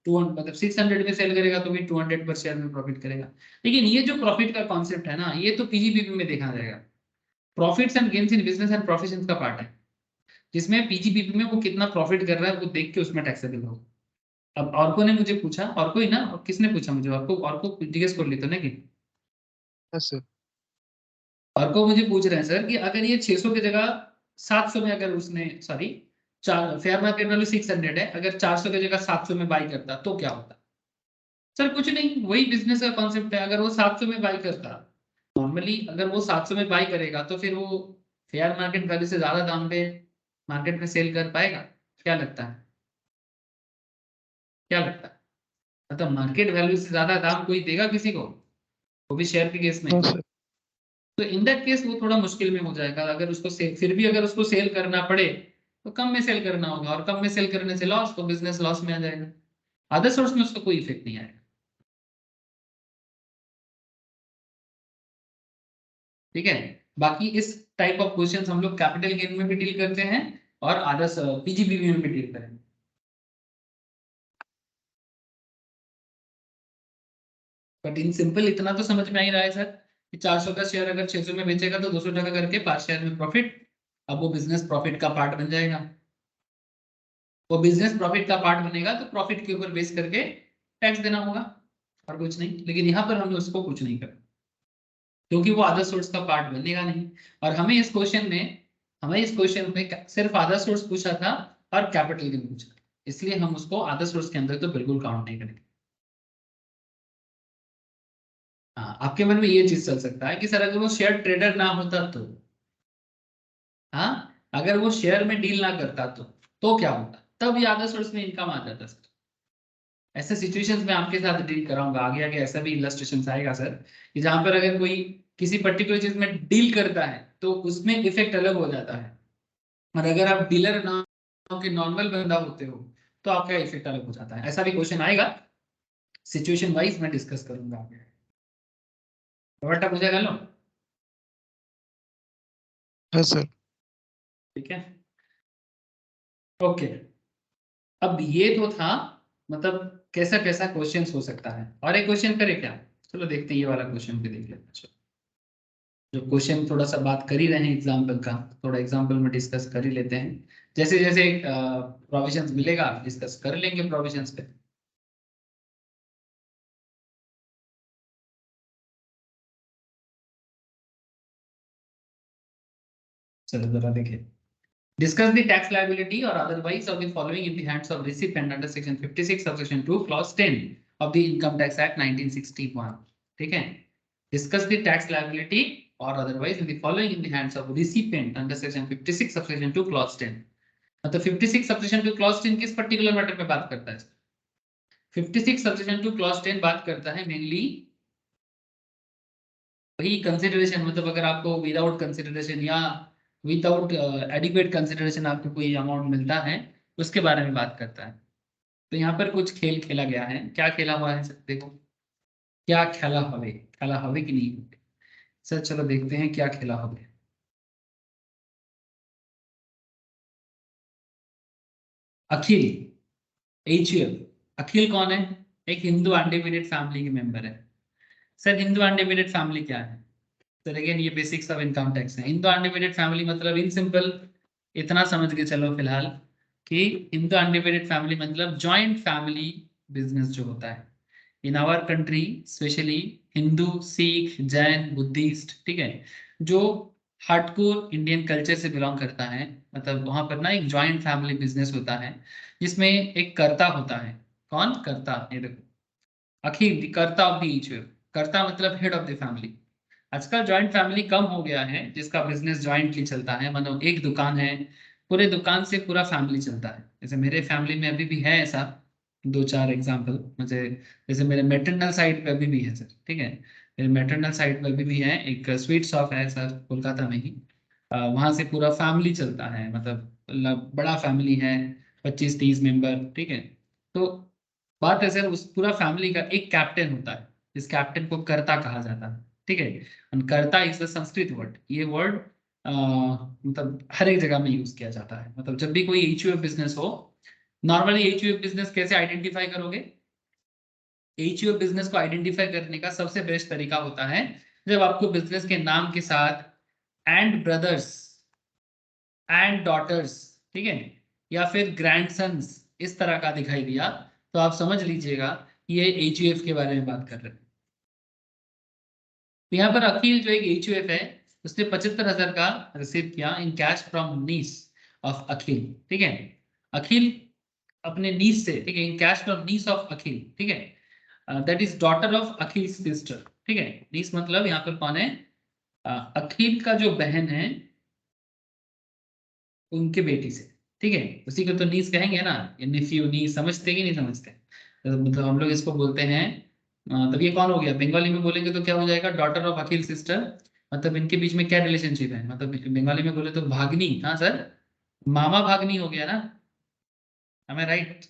200 मतलब 600 में सेल करेगा तो भी 200 पर शेयर में प्रॉफिट करेगा। लेकिन ये जो प्रॉफिट का कॉन्सेप्ट है ना, ये तो पीजीबीपी में देखा जाएगा, profits and gains in business and professions का पार्ट है, जिसमें पीजीबीपी में वो कितना प्रॉफिट कर रहा है वो देख के उसमें टैक्सेबल होगा। अब और को ने मुझे पूछा, और कोई ना, और किसने पूछा मुझे, और को जिज्ञेस कर लेते ना कि हाँ सर। और को मुझे पूछ रहे हैं सर कि अगर ये 600 की जगह 700 में, अगर उसने सॉरी फेयर मार्केट वैल्यू 600 है, अगर 400 की जगह 700 में बाई करता तो क्या होता? सर कुछ नहीं, वही बिजनेस का कॉन्सेप्ट है। अगर वो 700 में बाई करता, नॉर्मली अगर वो 700 में बाई करेगा तो फिर वो फेयर मार्केट वैल्यू से ज्यादा दाम पे मार्केट में सेल कर पाएगा? क्या लगता है, क्या लगता है? मतलब मार्केट वैल्यू से ज्यादा दाम कोई देगा किसी को, वो भी शेयर के केस में? हाँ सर। तो इन दैट केस वो थोड़ा मुश्किल में हो जाएगा। अगर उसको फिर भी अगर उसको सेल करना पड़े तो कम में सेल करना होगा, और कम में सेल करने से लॉस, तो बिजनेस लॉस में आ जाएगा। अदर सोर्स में उसका कोई इफेक्ट नहीं आएगा। ठीक है, बाकी इस टाइप ऑफ क्वेश्चंस हम लोग कैपिटल गेन में भी डील करते हैं और अदर्स पीजीबीवी में भी डील करेंगे। बट इन सिंपल इतना तो समझ में आ ही रहा है सर कि 400 का शेयर अगर 600 में बेचेगा तो 200 टका करके पर शेयर में प्रॉफिट, अब वो बिजनेस प्रॉफिट का पार्ट बन जाएगा। वो बिजनेस प्रॉफिट का पार्ट बनेगा तो प्रॉफिट के ऊपर बेस करके टैक्स देना होगा, और कुछ नहीं। लेकिन यहाँ पर हम उसको कुछ नहीं करें क्योंकि वो अदर सोर्स का पार्ट बनेगा नहीं। और हमें इस क्वेश्चन में सिर्फ अदर सोर्स पूछा था और कैपिटल गेन पूछा, इसलिए हम उसको अदर सोर्स के अंदर तो बिल्कुल काउंट नहीं करेंगे। हाँ, आपके मन में ये चीज चल सकता है कि सर अगर वो शेयर ट्रेडर ना होता तो, हाँ अगर वो शेयर में डील ना करता तो क्या होता, तब ये अदर सोर्स में इनकम आ जाता सर। ऐसे सिचुएशंस में आपके साथ डील कराऊंगा आगे आगे, ऐसा भी इलस्ट्रेशन आएगा सर कि जहां पर अगर कोई किसी पर्टिकुलर चीज में डील करता है तो उसमें इफेक्ट अलग हो जाता है, और अगर आप डीलर ना हो कि नॉर्मल बंदा होते हो तो आपका इफेक्ट अलग हो जाता है। ऐसा भी क्वेश्चन आएगा, सिचुएशन वाइज मैं डिस्कस करूंगा आगे। रॉबर्टा पूछा कर लो। हाँ सर। ठीक है, ओके। अब ये तो था मतलब कैसा कैसा क्वेश्चन हो सकता है, और एक क्वेश्चन करे क्या? चलो देखते हैं, ये वाला क्वेश्चन भी देख लेते हैं। चलो, जो क्वेश्चन थोड़ा सा बात कर ही रहे हैं एग्जाम्पल का, थोड़ा एग्जाम्पल में डिस्कस कर ही लेते हैं। जैसे जैसे प्रोविजंस मिलेगा डिस्कस कर लेंगे प्रोविजंस पे। चलो जरा देखिए, discuss the tax liability or otherwise of the following in the hands of recipient under section 56 subsection 2 clause 10 of the Income Tax Act 1961। ठीक है, discuss the tax liability or otherwise in the following in the hands of recipient under section 56 subsection 2 clause 10। मतलब 56 subsection 2 clause 10 किस particular matter पे बात करता है? 56 subsection 2 clause 10 बात करता है मेनली वही कंसिडरेशन, मतलब अगर आपको विदाउट कंसिडरेशन या विदाउट एडिक्वेट कंसिडरेशन आपको कोई अमाउंट मिलता है उसके बारे में बात करता है। तो यहाँ पर कुछ खेल खेला गया है। क्या खेला हुआ है सर? देखो क्या खेला हवे कि नहीं सर? चलो देखते हैं क्या खेला हवे। अखिल, एचयूएल, अखिल कौन है? एक हिंदू अनडिविडेड फैमिली के मेंबर है। सर हिंदू अनडिविडेड फैमिली क्या है? सर अगेन ये बेसिक्स ऑफ इनकम टैक्स है। हिंदू अनडिविडेड फैमिली मतलब इन सिंपल इतना समझ के चलो फिलहाल कि हिंदू अनडिविडेड फैमिली मतलब जॉइंट फैमिली बिजनेस जो होता है in our country, specially Hindu, Sikh, Jain, Buddhist, ठीक है, जो हार्डकोर इंडियन कल्चर से बिलोंग करता है। मतलब वहां पर ना एक जॉइंट फैमिली बिजनेस होता है जिसमें एक कर्ता होता है। कौन कर्ता? ये देखो, अखिल द कर्ता ऑफ द ईच। कर्ता मतलब हेड ऑफ द फैमिली। आजकल जॉइंट फैमिली कम हो गया है जिसका बिजनेस जॉइंटली चलता है, मतलब एक दुकान है, पूरे दुकान से पूरा फैमिली चलता है। जैसे मेरे फैमिली में अभी भी है ऐसा दो चार एग्जांपल मुझे। जैसे मेरे मेटरनल साइड पे अभी भी है सर, ठीक है, मेरे मेटरनल साइड पे अभी भी है एक स्वीट शॉप है सर कोलकाता में ही। वहां से पूरा फैमिली चलता है, मतलब बड़ा फैमिली है, 25-30 मेंबर, ठीक है। तो बात है सर, उस पूरा फैमिली का एक कैप्टन होता है, इस कैप्टन को कर्ता कहा जाता है, ठीक है। और कर्ता इज द संस्कृत वर्ड। ये वर्ड मतलब हर एक जगह में यूज किया जाता है। मतलब जब भी कोई एचयूएफ बिजनेस हो, नॉर्मली एचयूएफ बिजनेस कैसे आइडेंटिफाई करोगे? एचयूएफ बिजनेस को आइडेंटिफाई करने का सबसे बेस्ट तरीका होता है जब आपको बिजनेस के नाम के साथ एंड ब्रदर्स एंड डॉटर्स, ठीक है, या फिर ग्रैंडसन्स इस तरह का दिखाई दिया, तो आप समझ लीजिएगा ये एचयूएफ के बारे में बात कर रहे हैं। तो यहाँ पर अखिल जो एक एचयूएफ है, उसने 75,000 का रिसीव किया in cash from niece of Akhil, ठीक है। अखिल अपने नीस से, ठीक है, in cash from niece of Akhil, ठीक है, that is daughter of Akhil sister, ठीक है। नीस मतलब यहाँ पर कौन है? अखिल का जो बहन है उनके बेटी से, ठीक है, उसी को तो नीस कहेंगे ना, ये नेफ्यू नीस, समझते कि नहीं समझते? तो मतलब हम लोग इसको बोलते हैं, तब ये कौन हो गया? बंगाली में बोलेंगे तो क्या हो जाएगा? Daughter of Akhil sister. मतलब इनके बीच में क्या रिलेशनशिप है? मतलब बंगाली में बोले तो भागनी, हाँ सर, मामा भागनी हो गया ना, हमें राइट?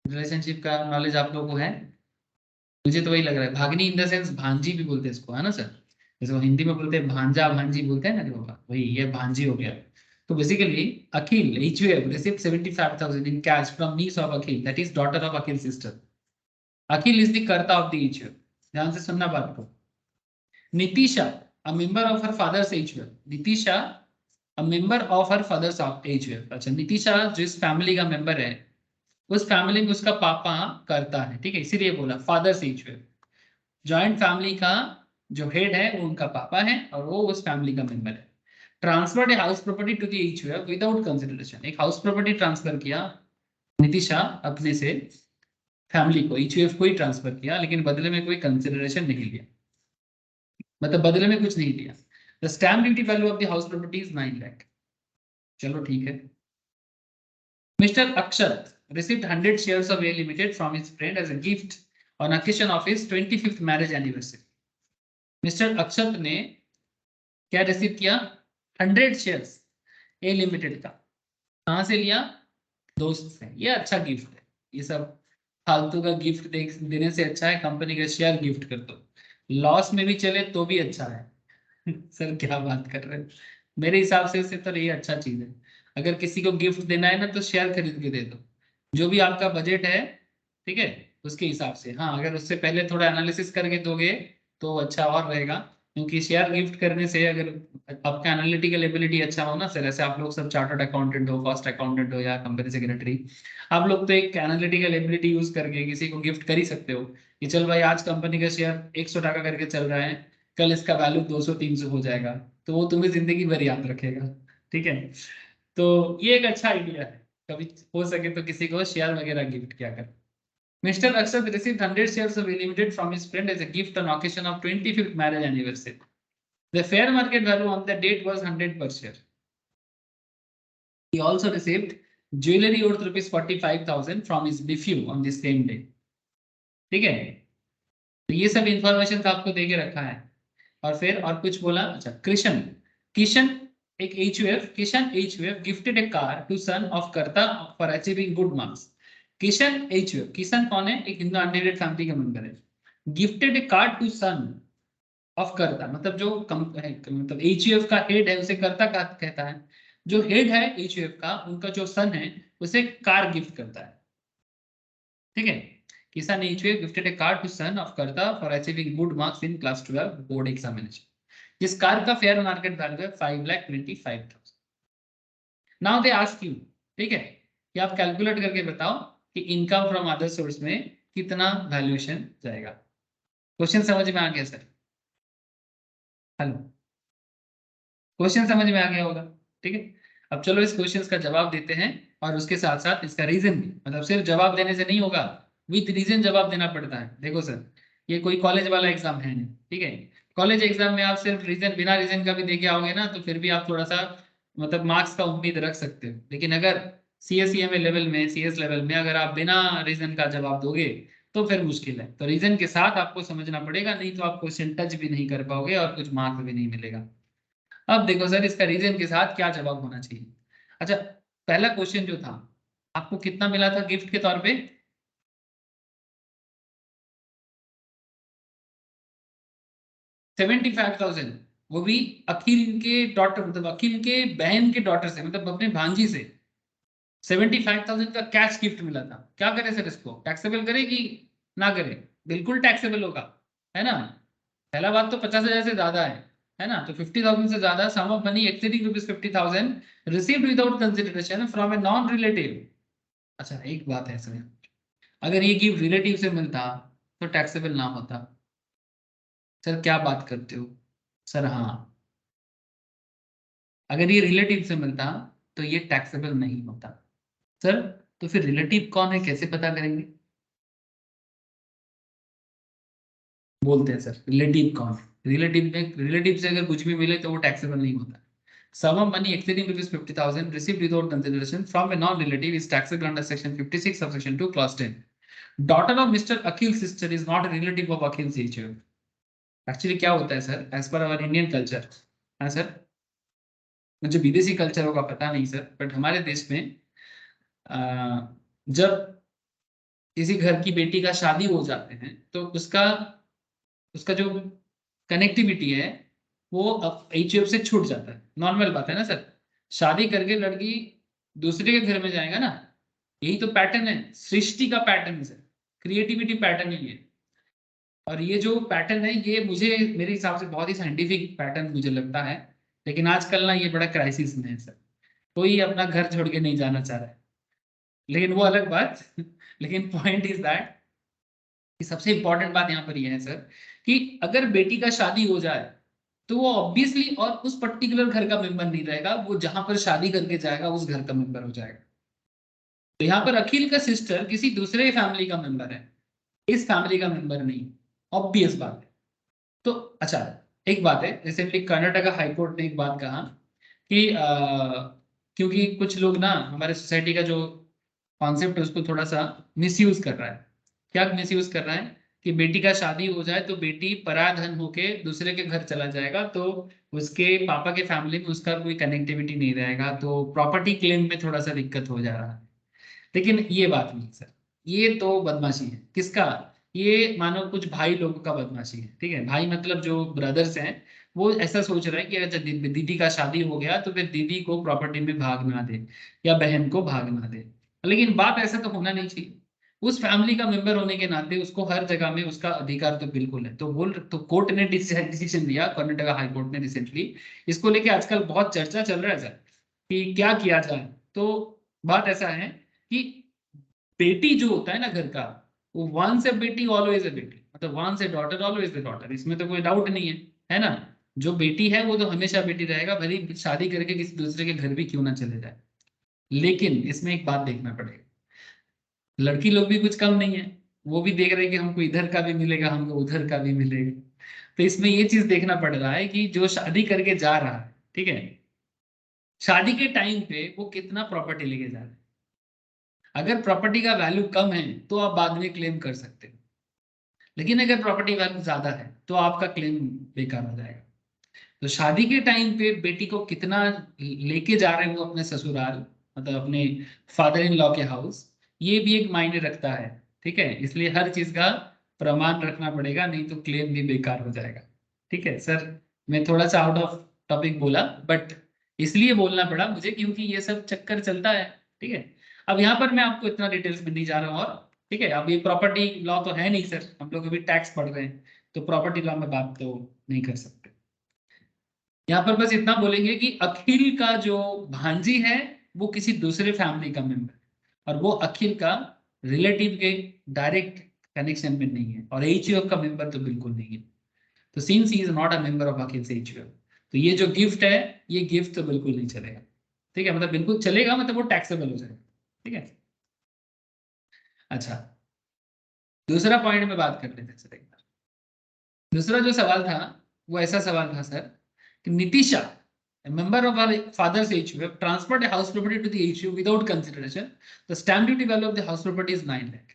रिलेशनशिप का नॉलेज आप लोगों को है? मुझे तो वही लग रहा है, भागनी इन द सेंस भांजी भी बोलते हैं इसको, है ना सर? जैसे वो हिंदी में बोलते हैं भांजा भांजी बोलते हैं ना, देखो वही ये भांजी हो गया। तो basically Akhil HUF received 75,000 in cash from niece of Akhil, that is daughter of Akhil's sister. Akhil is the कर्ता ऑफ द एचयूएफ। ध्यान से सुनना बात को। Nitisha a member of her father's HUF, Nitisha a member of her father's HUF। अच्छा, नितिशा जिस family का member है उस फैमिली में उसका पापा करता है, ठीक है, इसीलिए बोला फादर्स HUF। जॉइंट फैमिली का जो हेड है वो उनका पापा है और वो उस फैमिली का मेंबर है। Transferred a house property to the HUF without consideration. एक हाउस प्रॉपर्टी ट्रांसफर किया नितिशा अपने से फैमिली को, HUF को ही ट्रांसफर किया, लेकिन बदले में कोई कंसिडरेशन नहीं लिया, मतलब बदले में कुछ नहीं लिया। The stamp duty value of the house property is 9 lakh. चलो ठीक है। Mister Akshat received 100 shares of A Limited from his friend as a gift on occasion of his 25th marriage anniversary। मिस्टर अक्षत ने क्या रिसीव किया? 100 शेयर्स ए limited का। कहां से लिया? दोस्त से। ये अच्छा गिफ्ट है, ये सब फालतू का गिफ्ट देने से अच्छा है कंपनी का शेयर गिफ्ट कर दो, लॉस में भी चले तो भी अच्छा है। सर क्या बात कर रहे हैं? मेरे हिसाब से तो ये अच्छा चीज है। अगर किसी को गिफ्ट देना है ना तो शेयर खरीद के दे दो, जो भी आपका बजट है, ठीक है, उसके हिसाब से। हाँ, अगर उससे पहले थोड़ा एनालिसिस करके दोगे तो अच्छा और रहेगा, क्योंकि शेयर गिफ्ट करने से अगर आपका एनालिटिकल एबिलिटी अच्छा हो ना सर, ऐसे आप लोग सब चार्टर्ड अकाउंटेंट हो, कॉस्ट अकाउंटेंट हो या कंपनी सेक्रेटरी, आप लोग तो एक एनालिटिकल एबिलिटी यूज करके किसी को गिफ्ट कर ही सकते हो कि चल भाई आज कंपनी का शेयर 100 टका करके चल रहा है, कल इसका वैल्यू 200-300 हो जाएगा, तो वो तुम्हें जिंदगी भर याद रखेगा, ठीक है। तो ये एक अच्छा आइडिया है, कभी हो सके तो किसी को शेयर वगैरह गिफ्ट किया कर। Mr. Akshat received 100 shares of Limited from his friend as a gift on occasion of 25th marriage anniversary. The fair market value on the date was 100 per share. He also received jewelry worth rupees 45,000 from his nephew on the same day. ठीक है, तो ये सब information तो आपको देके रखा है। और फिर और कुछ बोला? अच्छा, किशन किशन एक HUF, Kishan HUF gifted a car to son of karta for achieving good marks. Kishan HUF, Kishan कौन है? एक हिंदू अनरिलेटेड फैमिली का मेंबर है। Gifted a car to son of karta, मतलब जो मतलब HUF का हेड है उसे कर्ता कहता है। जो हेड है HUF का, उनका जो सन है उसे कार गिफ्ट करता है, ठीक है। Kisan HUF gifted a car to son of karta for achieving good marks in class 12 board examination. जिस कार का फेयर मार्केट वैल्यू है 5,25,000। नाउ दे आस्क यू, ठीक है, कि आप कैलकुलेट करके बताओ कि इनकम फ्रॉम अदर सोर्स में कितना वैल्यूएशन जाएगा। क्वेश्चन समझ में आ गया सर? हेलो, क्वेश्चन समझ में आ गया होगा, ठीक है। अब चलो इस क्वेश्चन का जवाब देते हैं और उसके साथ साथ इसका रीजन भी, मतलब सिर्फ जवाब देने से नहीं होगा, विद रीजन जवाब देना पड़ता है। देखो सर, ये कोई कॉलेज वाला एग्जाम है नहीं, ठीक है। कॉलेज एग्जाम में आप सिर्फ रीजन, बिना रीजन का भी देके आओगे ना, तो फिर भी आप थोड़ा सा मतलब मार्क्स का उम्मीद रख सकते हो। लेकिन अगर CSEMA लेवल में, CS लेवल में अगर आप बिना रीजन का जवाब दोगे तो फिर मुश्किल है। तो रीजन के साथ आपको समझना पड़ेगा, नहीं तो आप क्वेश्चन टच भी नहीं कर पाओगे और कुछ मार्क्स भी नहीं मिलेगा। अब देखो सर, इसका रीजन के साथ क्या जवाब होना चाहिए। अच्छा, पहला क्वेश्चन जो था, आपको कितना मिला था गिफ्ट के तौर पे? 75,000, वो भी अखिल के डॉटर, मतलब अखिल के बहन के डॉटर से, मतलब अपने भांजी से 75,000 का कैश गिफ्ट मिला था। क्या करे सर, इसको टैक्सेबल करे कि ना करे? बिल्कुल टैक्सेबल होगा, है ना। पहला बात तो 50,000 से ज्यादा है ना, तो 50,000 से ज्यादा, sum of money exceeding ₹50,000 received without consideration from a non relative. अच्छा एक बात है सर, अगर ये गिफ्ट रिलेटिव से मिलता तो टैक्सेबल ना होता। सर क्या बात करते हो सर? हाँ, अगर ये रिलेटिव से मिलता तो ये टैक्सेबल नहीं होता। सर तो फिर रिलेटिव कौन है, कैसे पता करेंगे? बोलते हैं सर, रिलेटिव कौन है? रिलेटिव में, रिलेटिव से अगर कुछ भी मिले तो वो टैक्सेबल नहीं होता। Sum of money exceeding ₹50,000 received without consideration from a non-relative is taxable under section 56 subsection 2 clause 10. Daughter of Mr. Akhil's sister is not a relative of Akhil's age. Actually क्या होता है sir, as per our Indian culture, हाँ sir, मुझे विदेशी culture होगा पता नहीं sir, but हमारे देश में जब किसी घर की बेटी का शादी हो जाते हैं तो उसका उसका जो कनेक्टिविटी है वो अब HUF से छूट जाता है। नॉर्मल बात है ना सर, शादी करके लड़की दूसरे के घर में जाएगा ना, यही तो पैटर्न है, सृष्टि का पैटर्न है सर, क्रिएटिविटी पैटर्न ही है। और ये जो पैटर्न है ये मुझे, मेरे हिसाब से बहुत ही साइंटिफिक पैटर्न मुझे लगता है। लेकिन आजकल ना ये बड़ा क्राइसिस में है सर, कोई अपना घर छोड़ के नहीं जाना चाह रहा है, लेकिन वो अलग बात लेकिन पॉइंट इज दैट कि सबसे इंपॉर्टेंट बात यहाँ पर यह है सर कि अगर बेटी का शादी हो जाए तो वो ऑब्वियसली और उस पर्टिकुलर घर का मेंबर नहीं रहेगा, वो जहां पर शादी करके जाएगा उस घर का मेंबर हो जाएगा। तो यहाँ पर अखिल का सिस्टर किसी दूसरे फैमिली का मेंबर है, इस फैमिली का मेंबर नहीं, ऑब्वियस बात है। तो अच्छा, एक बात है, रिसेंटली कर्नाटका हाईकोर्ट ने एक बात कहा कि क्योंकि कुछ लोग ना हमारे सोसाइटी का जो कॉन्सेप्ट है उसको थोड़ा सा मिसयूज कर रहा है। क्या मिसयूज कर रहा है कि बेटी का शादी हो जाए तो बेटी पराधन होके दूसरे के घर चला जाएगा, तो उसके पापा के फैमिली में उसका कोई कनेक्टिविटी नहीं रहेगा, तो प्रॉपर्टी क्लेम में थोड़ा सा दिक्कत हो जा रहा है। लेकिन ये बात नहीं सर, ये तो बदमाशी है। किसका? ये मानो कुछ भाई लोगों का बदमाशी है, ठीक है। भाई मतलब जो ब्रदर्स हैं, वो ऐसा सोच रहे हैं कि अगर दीदी का शादी हो गया तो फिर दीदी को प्रॉपर्टी में भाग ना दे या बहन को भाग ना दे। लेकिन बात ऐसा तो होना नहीं चाहिए। उस फैमिली का मेंबर होने के नाते उसको हर जगह में उसका अधिकार तो बिल्कुल है। तो कोर्ट ने डिसीजन दिया, कर्नाटका हाई कोर्ट ने रिसेंटली, इसको लेके आजकल बहुत चर्चा चल रहा है सर कि क्या किया जाए। तो बात ऐसा है कि बेटी जो होता है ना घर का, वो वंस ए बेटी ऑलवेज ए बेटी, मतलब once a daughter always a daughter, इसमें तो कोई डाउट नहीं है ना। जो बेटी है वो तो हमेशा बेटी रहेगा, भले शादी करके किसी दूसरे के घर भी क्यों ना चले जाए। लेकिन इसमें एक बात देखना पड़ेगा, लड़की लोग भी कुछ कम नहीं है, वो भी देख रहे हैं कि हमको इधर का भी मिलेगा, हमको उधर का भी मिलेगा। तो इसमें ये चीज देखना पड़ रहा है कि जो शादी करके जा रहा है, ठीक है, शादी के टाइम पे वो कितना प्रॉपर्टी लेके जा रहा है। अगर प्रॉपर्टी का वैल्यू कम है तो आप बाद में क्लेम कर सकते हो, लेकिन अगर प्रॉपर्टी वैल्यू ज्यादा है तो आपका क्लेम बेकार हो जाएगा। तो शादी के टाइम पे बेटी को कितना लेके जा रहे हो अपने ससुराल, मतलब अपने फादर इन लॉ के हाउस, ये भी एक मायने रखता है, ठीक है। इसलिए हर चीज का प्रमाण रखना पड़ेगा, नहीं तो क्लेम भी बेकार हो जाएगा, ठीक है सर। मैं थोड़ा सा आउट ऑफ टॉपिक बोला, बट इसलिए बोलना पड़ा मुझे क्योंकि ये सब चक्कर चलता है, ठीक है। अब यहाँ पर मैं आपको इतना डिटेल्स में नहीं जा रहा हूँ, और ठीक है, अब ये प्रॉपर्टी लॉ तो है नहीं सर, हम लोग अभी टैक्स पढ़ रहे हैं, तो प्रॉपर्टी लॉ में बात तो नहीं कर सकते। यहाँ पर बस इतना बोलेंगे कि अखिल का जो भांजी है वो किसी दूसरे फैमिली का मेंबर, और वो अखिल का रिलेटिव के डायरेक्ट कनेक्शन में नहीं है, और HUF का मेंबर तो बिल्कुल नहीं है। तो since he is not a member of Akhil HUF, तो ये जो गिफ्ट है, ये गिफ्ट तो बिल्कुल नहीं चलेगा, ठीक है, मतलब बिल्कुल चलेगा, मतलब वो टैक्सेबल हो जाएगा, ठीक है। अच्छा, दूसरा पॉइंट में बात कर लेते हैं सर एक बार। दूसरा जो सवाल था वो ऐसा सवाल था सर कि Nitisha, a member of our father's HUF, transferred a house property to the HUF without consideration. The stamp duty value of the house property is 9 lakh.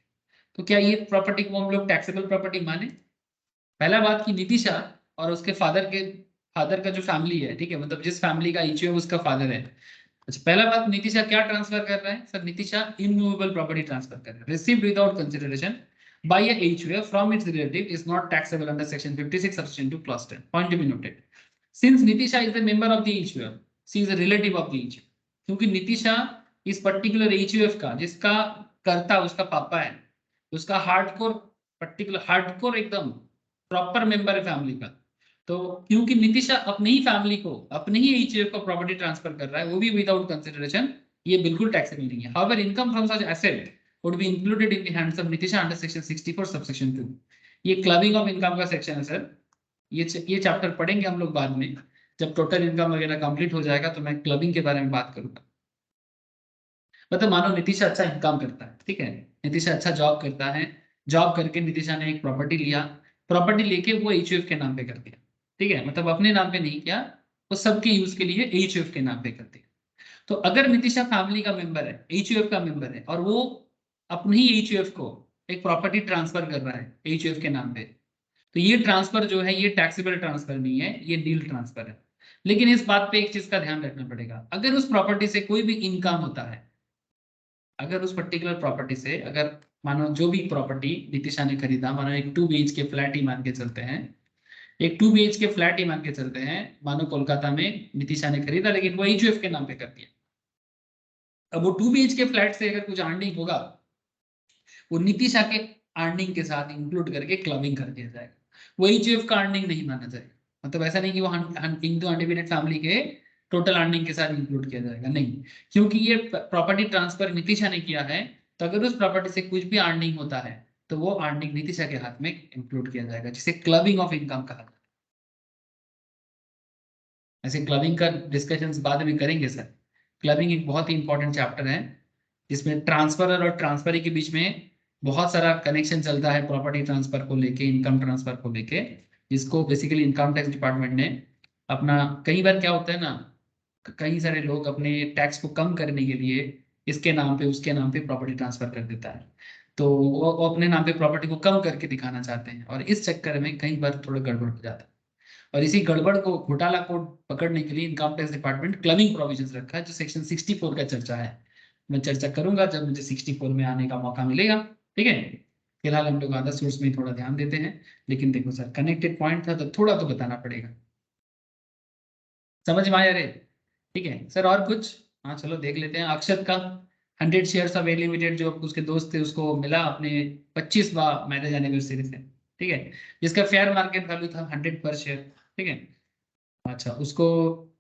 तो क्या ये प्रॉपर्टी को हम लोग टैक्सेबल प्रॉपर्टी माने? पहला बात कि नितिशा और उसके फादर का जो फैमिली है, ठीक है, मतलब जिस फैमिली का HUF उसका फादर है। अच्छा, पहला बात, नितिशा क्या ट्रांसफर कर रहा है sir? Nitisha immovable property transfer कर रहा है, received without consideration by a HUF from its relative is not taxable under section 56 subsection 2 clause 10. Point to be noted. Since Nitisha is a member of the HUF, she is a relative of the HUF. क्योंकि नितिशा इस particular HUF का, जिसका कर्ता उसका पापा है, उसका hardcore एकदम प्रॉपर मेंबर है फैमिली का। तो क्योंकि नितिशा अपनी ही फैमिली को, अपने ही HUF को प्रॉपर्टी ट्रांसफर कर रहा है, वो भी विदाउट कंसिडरेशन, ये बिल्कुल टैक्सेबल नहीं है। However, income from such asset would be included in the hands of Nitisha under section 64 subsection 2. ये क्लबिंग ऑफ इनकम का सेक्शन है सर। ये चैप्टर पढ़ेंगे हम लोग बाद में, जब टोटल इनकम वगैरह कंप्लीट हो जाएगा तो मैं क्लबिंग के बारे में बात करूंगा। मतलब मानो नितिशा अच्छा इनकम करता है, ठीक है, नितिशा अच्छा जॉब करता है, जॉब करके नितिशा ने एक प्रॉपर्टी लिया, प्रॉपर्टी लेके वो HUF के नाम पे कर दिया, ठीक है, मतलब अपने नाम पे नहीं किया, वो सबके यूज के लिए HUF के नाम पे कर दिया। तो अगर नितिशा फैमिली का मेंबर है, HUF का मेंबर है, और वो अपनी ही HUF को एक प्रॉपर्टी ट्रांसफर कर रहा है HUF के नाम पे, तो ये ट्रांसफर जो है ये टैक्सेबल ट्रांसफर नहीं है, ये डील ट्रांसफर है। लेकिन इस बात पे एक चीज का ध्यान रखना पड़ेगा, अगर उस प्रॉपर्टी से कोई भी इनकम होता है, अगर उस पर्टिकुलर प्रॉपर्टी से, अगर मानो जो भी प्रॉपर्टी नितिशा ने खरीदा, मानो एक 2 BHK फ्लैट ही मान के चलते हैं, एक 2 BHK फ्लैट ही मान के चलते हैं, मानो कोलकाता में नितिशा ने खरीदा, लेकिन वो HUF के नाम पे कर दिया। अब वो 2 BHK फ्लैट से अगर कुछ अर्निंग होगा, वो नितिशा के अर्निंग के साथ इंक्लूड करके क्लबिंग कर दिया जाएगा, वो HUF का अर्निंग नहीं माना जाएगा। मतलब ऐसा नहीं कि वो हिंदू अनडिवाइडेड फैमिली के टोटल अर्निंग के साथ इंक्लूड किया जाएगा, नहीं, क्योंकि ये प्रॉपर्टी ट्रांसफर नितिशा ने किया है, तो अगर उस प्रॉपर्टी से कुछ भी अर्निंग होता है तो वो अर्निंग नितिशा के हाथ में इंक्लूड किया जाएगा, जिसे क्लबिंग ऑफ इनकम कहा जाता है। ऐसे क्लबिंग का डिस्कशन बाद में करेंगे सर। क्लबिंग एक बहुत ही इंपॉर्टेंट चैप्टर है, जिसमें ट्रांसफरर और ट्रांसफरी के बीच में बहुत सारा कनेक्शन चलता है, प्रॉपर्टी ट्रांसफर को लेके, इनकम ट्रांसफर को लेके, जिसको बेसिकली इनकम टैक्स डिपार्टमेंट ने अपना, कई बार क्या होता है ना, कई सारे लोग अपने टैक्स को कम करने के लिए इसके नाम पे उसके नाम पे प्रॉपर्टी ट्रांसफर कर देता है, तो वो अपने नाम पे प्रॉपर्टी को कम करके दिखाना चाहते हैं, और इस चक्कर में कई बार थोड़ा गड़बड़ हो जाता है। और इसी गड़बड़ को, घोटाला को पकड़ने के लिए income tax department clubbing provisions रखा है, जो सेक्शन 64 का चर्चा है। मैं चर्चा करूंगा जब मुझे 64 में आने का मौका मिलेगा, ठीक है। फिलहाल हम लोग अदर सोर्स में थोड़ा ध्यान देते हैं, लेकिन देखो सर कनेक्टेड पॉइंट था तो थोड़ा तो बताना पड़ेगा, समझ में आया रे? ठीक है सर, और कुछ? हाँ चलो देख लेते हैं। अक्षत का 100 शेयर्स ऑफ ए लिमिटेड, जो उसके दोस्त थे उसको मिला अपने 25वां मैरिज एनिवर्सरी से, ठीक है, जिसका फेयर मार्केट वैल्यू था 100 पर शेयर, ठीक है। अच्छा, उसको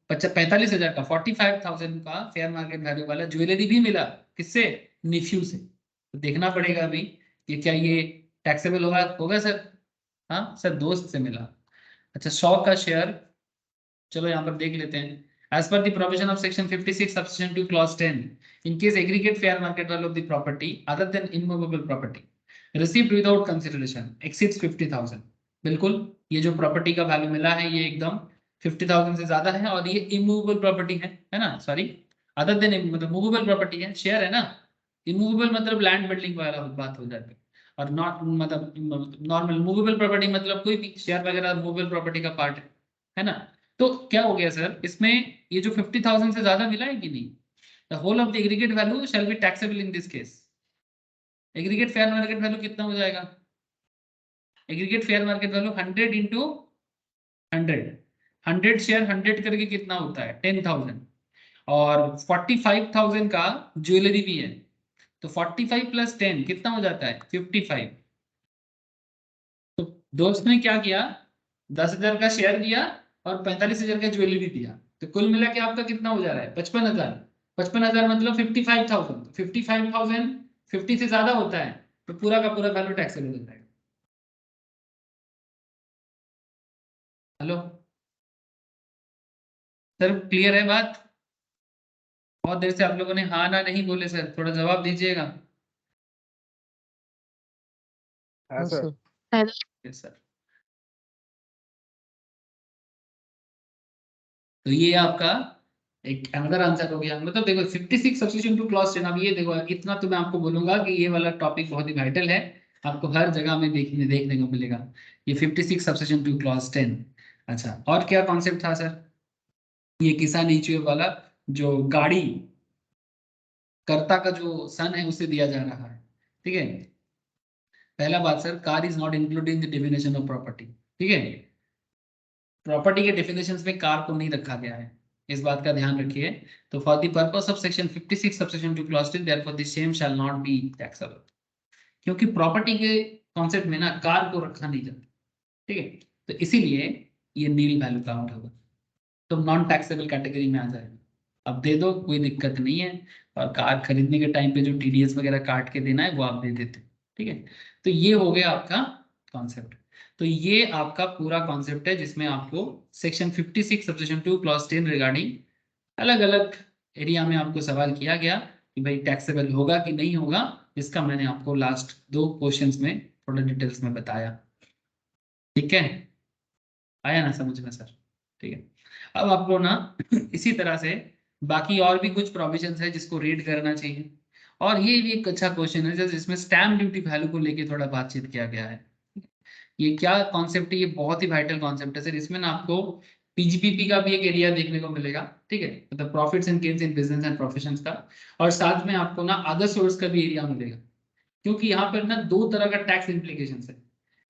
45,000 का, 45,000 का फेयर मार्केट वैल्यू वाला ज्वेलरी भी मिला, किससे? निफ्यू से। तो देखना पड़ेगा अभी कि क्या ये टैक्सेबल होगा होगा सर? हाँ सर, दोस्त से मिला। अच्छा, 100 का शेयर, चलो यहाँ पर देख लेते हैं। As per the provision of section 56 subsection 2 clause 10, in case aggregate fair market value of the property other than immovable property received without consideration exceeds 50,000, बिल्कुल ये जो प्रॉपर्टी का वैल्यू मिला है ये एकदम 50,000 से ज्यादा है, और ये इमूवेबल प्रॉपर्टी है ना, सॉरी, अदर देन मतलब मूवेबल प्रॉपर्टी है, शेयर है ना, इमूवेबल मतलब लैंड बिल्डिंग वाला बात हो जाती है, और नॉट मतलब नॉर्मल मूवेबल प्रॉपर्टी मतलब कोई भी शेयर वगैरह मूवेबल प्रॉपर्टी का पार्ट है ना। तो क्या हो गया सर, इसमें ये जो 50,000 से ज्यादा मिला है कि नहीं, the whole of the aggregate value shall be taxable in this case. Aggregate fair market value कितना हो जाएगा? Aggregate fair market value 100 into 100, 100 share 100 करके कितना होता है? 10,000, और 45,000 का ज्वेलरी भी है, तो 45 प्लस 10 कितना हो जाता है? 55। तो दोस्त ने क्या किया, 10,000 का शेयर दिया और 45,000 का ज्वेलरी दिया, तो कुल मिला के आपका कितना हो जा रहा है? 55,000। 55,000 मतलब 55,000, 55,000 50 से ज्यादा होता है तो पूरा का पूरा वैल्यू टैक्सेबल हो जाएगा। हेलो। सर क्लियर है बात? बहुत देर से आप लोगों ने हाँ ना नहीं बोले सर, थोड़ा जवाब दीजिएगा। हाँ सर। Yes sir. तो ये आपका एक अनदर आंसर हो गया। मतलब देखो 56 सब्स्टिट्यूशन टू क्लॉज 10। अब ये देखो, इतना तो मैं आपको बोलूंगा कि ये वाला टॉपिक बहुत ही वाइटल है, आपको हर जगह में देखने को मिलेगा ये 56 सब्स्टिट्यूशन टू क्लॉज 10। अच्छा, और क्या कॉन्सेप्ट था सर? ये किसान इक्विटी वाला, जो गाड़ी कर्ता का जो सन है उसे दिया जा रहा है, ठीक है। पहला बात sir, car is not included in the definition of property, ठीक है। प्रॉपर्टी के डेफिनेशंस में कार को नहीं रखा गया है, इस बात का ध्यान रखिए। तो for the purpose of section 56 subsection 2 clause 10 therefore the same shall not be taxable. क्योंकि प्रॉपर्टी के कॉन्सेप्ट में ना कार को रखा नहीं जाता, ठीक है। तो इसीलिए ये नील वैल्यू काउंट होगा, तो नॉन टैक्सेबल कैटेगरी में आ जाएगा। अब दे दो, कोई दिक्कत नहीं है। और कार खरीदने के टाइम पे जो टीडीएस वगैरह काट के देना है वो आप दे देते, ठीक है। तो ये हो गया आपका कॉन्सेप्ट। तो ये आपका पूरा कॉन्सेप्ट है जिसमें आपको सेक्शन 56 सबसेक्शन 2 क्लॉज 10 रिगार्डिंग अलग अलग एरिया में आपको सवाल किया गया कि भाई टैक्सेबल होगा कि नहीं होगा। इसका मैंने आपको लास्ट 2 क्वेश्चंस में थोड़ा डिटेल्स में बताया, ठीक है। आया ना समझ में सर? ठीक है। अब आपको ना इसी तरह से बाकी और भी कुछ प्रोविजंस है जिसको रीड करना चाहिए। और ये भी एक अच्छा क्वेश्चन है जिसमें स्टैम्प ड्यूटी वैल्यू को लेके थोड़ा बातचीत किया गया है। ये क्या कॉन्सेप्ट है? ये बहुत ही वाइटल कॉन्सेप्ट है सर। इसमें ना आपको पीजीपीपी का भी एक एरिया देखने को मिलेगा, ठीक है, मतलब profits and gains in business and professions का। और साथ में आपको ना अदर सोर्स का भी एरिया मिलेगा, क्योंकि यहाँ पर ना 2 तरह का टैक्स इम्प्लीकेशन है।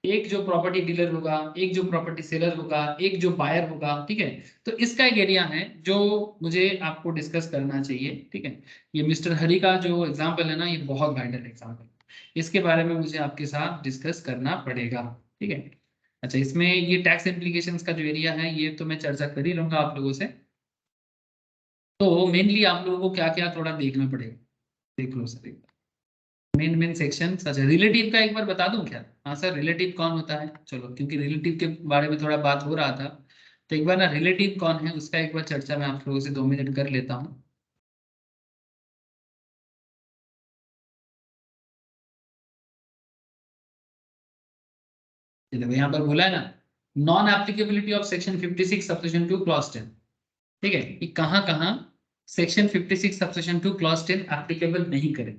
एक जो प्रॉपर्टी डीलर होगा, एक जो प्रॉपर्टी सेलर होगा, एक जो बायर होगा, ठीक है। तो इसका एक एरिया है जो मुझे आपको डिस्कस करना चाहिए, ठीक है। ये मिस्टर हरी का जो एग्जाम्पल है ना, ये बहुत वाइटल एग्जाम्पल, इसके बारे में मुझे आपके साथ डिस्कस करना पड़ेगा, ठीक है। अच्छा, इसमें ये टैक्स इम्प्लीकेशंस का जो एरिया है ये तो मैं चर्चा कर ही लूंगा आप लोगों से। तो मेनली आप लोगों को क्या क्या थोड़ा देखना पड़ेगा, देख लो सर। Main main section. अच्छा, रिलेटिव का एक बार बता दूं क्या? हाँ सर, रिलेटिव कौन होता है? चलो, क्योंकि रिलेटिव के बारे में थोड़ा बात हो रहा था, तो एक बार ना रिलेटिव कौन है उसका एक बार चर्चा मैं आप लोगों से 2 मिनट कर लेता हूँ। ये देखो यहाँ पर बोला है ना, non applicability of section 56 subsection 2 clause 10, ठीक है। कि कहाँ कहाँ सेक्शन 56 सबसेक्शन 2 क्लॉज 10 एप्लीकेबल नहीं करे,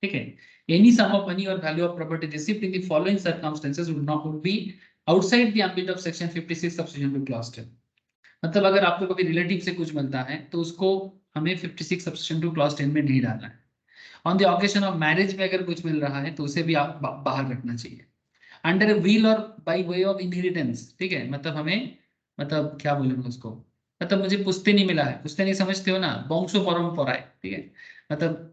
ठीक है। एनी सम ऑफ मनी और value of property received in the following circumstances would be outside the ambit of section 56 subsection 2 clause 10। मतलब अगर आपको कभी रिलेटिव से कुछ मिलता है तो उसको हमें 56 सबसेक्शन 2 क्लॉज 10 में नहीं डालना है। On the occasion of marriage में अगर कुछ मिल रहा है तो उसे भी आप बाहर रखना चाहिए। अंडर ए व्हील और बाय वे ऑफ इनहेरिटेंस, ठीक है, मतलब हमें, मतलब क्या बोलेंगे उसको, मतलब मुझे पुश्ते नहीं मिला है, पुश्ते नहीं समझते हो ना, वंशो परम्पराएं, ठीक है। मतलब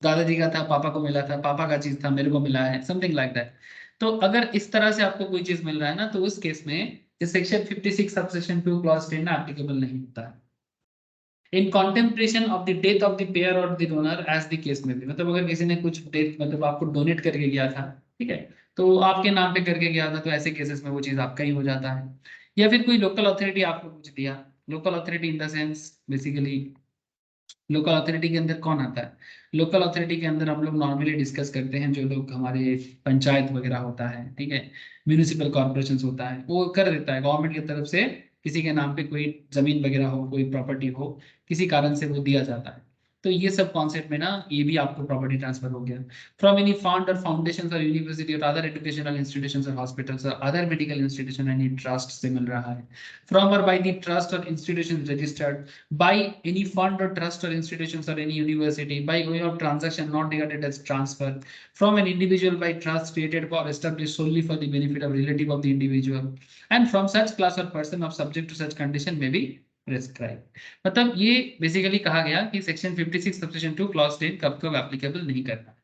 दादाजी का था, पापा को मिला था, पापा का चीज था, मेरे को मिला है, समथिंग लाइक दैट। तो अगर इस तरह से आपको कोई चीज मिल रहा है ना, तो उस केस में सेक्शन 56 सबसेक्शन 2 क्लॉज 10 ना एप्लीकेबल नहीं होता है। In contemplation of the death of the payer और the donor as the case में भी, मतलब अगर किसी ने कुछ डेथ मतलब आपको डोनेट करके गया था, ठीक है, तो आपके नाम पे करके गया था, तो ऐसे केसेस में वो चीज आपका ही हो जाता है। या फिर कोई लोकल अथॉरिटी आपको कुछ दिया, local authority in the sense basically local authority के अंदर कौन आता है? लोकल अथॉरिटी के अंदर हम लोग नॉर्मली डिस्कस करते हैं जो लोग हमारे पंचायत वगैरह होता है, ठीक है, म्यूनिसिपल कॉर्पोरेशन होता है, वो कर देता है गवर्नमेंट की तरफ से, किसी के नाम पे कोई जमीन वगैरह हो, कोई प्रॉपर्टी हो, किसी कारण से वो दिया जाता है। तो ये सब कॉन्सेप्ट में ना ये भी आपको प्रॉपर्टी ट्रांसफर हो गया। फ्रॉम एनी फंड और फाउंडेशन और यूनिवर्सिटी और अदर एजुकेशनल इंस्टीट्यूशंस और हॉस्पिटल्स और other medical institution any trust से मिल रहा है। फ्रॉम और बाय द ट्रस्ट और institution registered by any fund or trust or institutions or any university by way of transaction not regarded as transfer from an individual by trust created or established solely for the benefit of relative of the individual and from such class or person of subject to such condition may be prescribed। मतलब ये basically कहा गया कि section 56 subsection 2 clause 10 कब कब applicable नहीं करना।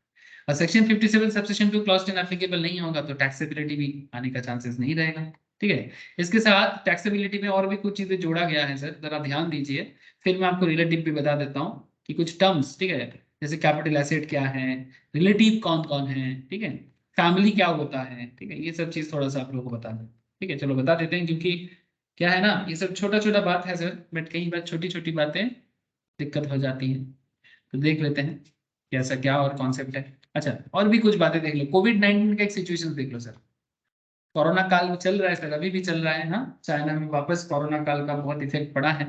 और सेक्शन 57 सबसेक्शन 2 क्लॉज 10 एप्लीकेबल नहीं होगा तो टैक्सेबिलिटी भी आने का चांसेस नहीं रहेगा, ठीक है। इसके साथ टैक्सेबिलिटी में और भी कुछ चीजें जोड़ा गया है सर, जरा ध्यान दीजिए। फिर मैं आपको रिलेटिव भी बता देता हूँ कि कुछ टर्म्स, ठीक है, जैसे कैपिटल एसेट क्या है, रिलेटिव कौन कौन है, ठीक है, फैमिली क्या होता है, ठीक है, ये सब चीज थोड़ा सा आप लोगों को बता दें, ठीक है। चलो बता देते हैं, क्योंकि क्या है ना, ये सब छोटा छोटा बात है सर, बट कई बार छोटी छोटी बातें दिक्कत हो जाती हैं। तो देख लेते हैं कैसा क्या और कॉन्सेप्ट है। अच्छा, और भी कुछ बातें देख लो। कोविड-19 का एक सिचुएशन देख लो सर। कोरोना काल चल रहा है सर, अभी भी चल रहा है। हाँ, चाइना में वापस कोरोना काल का बहुत इफेक्ट पड़ा है।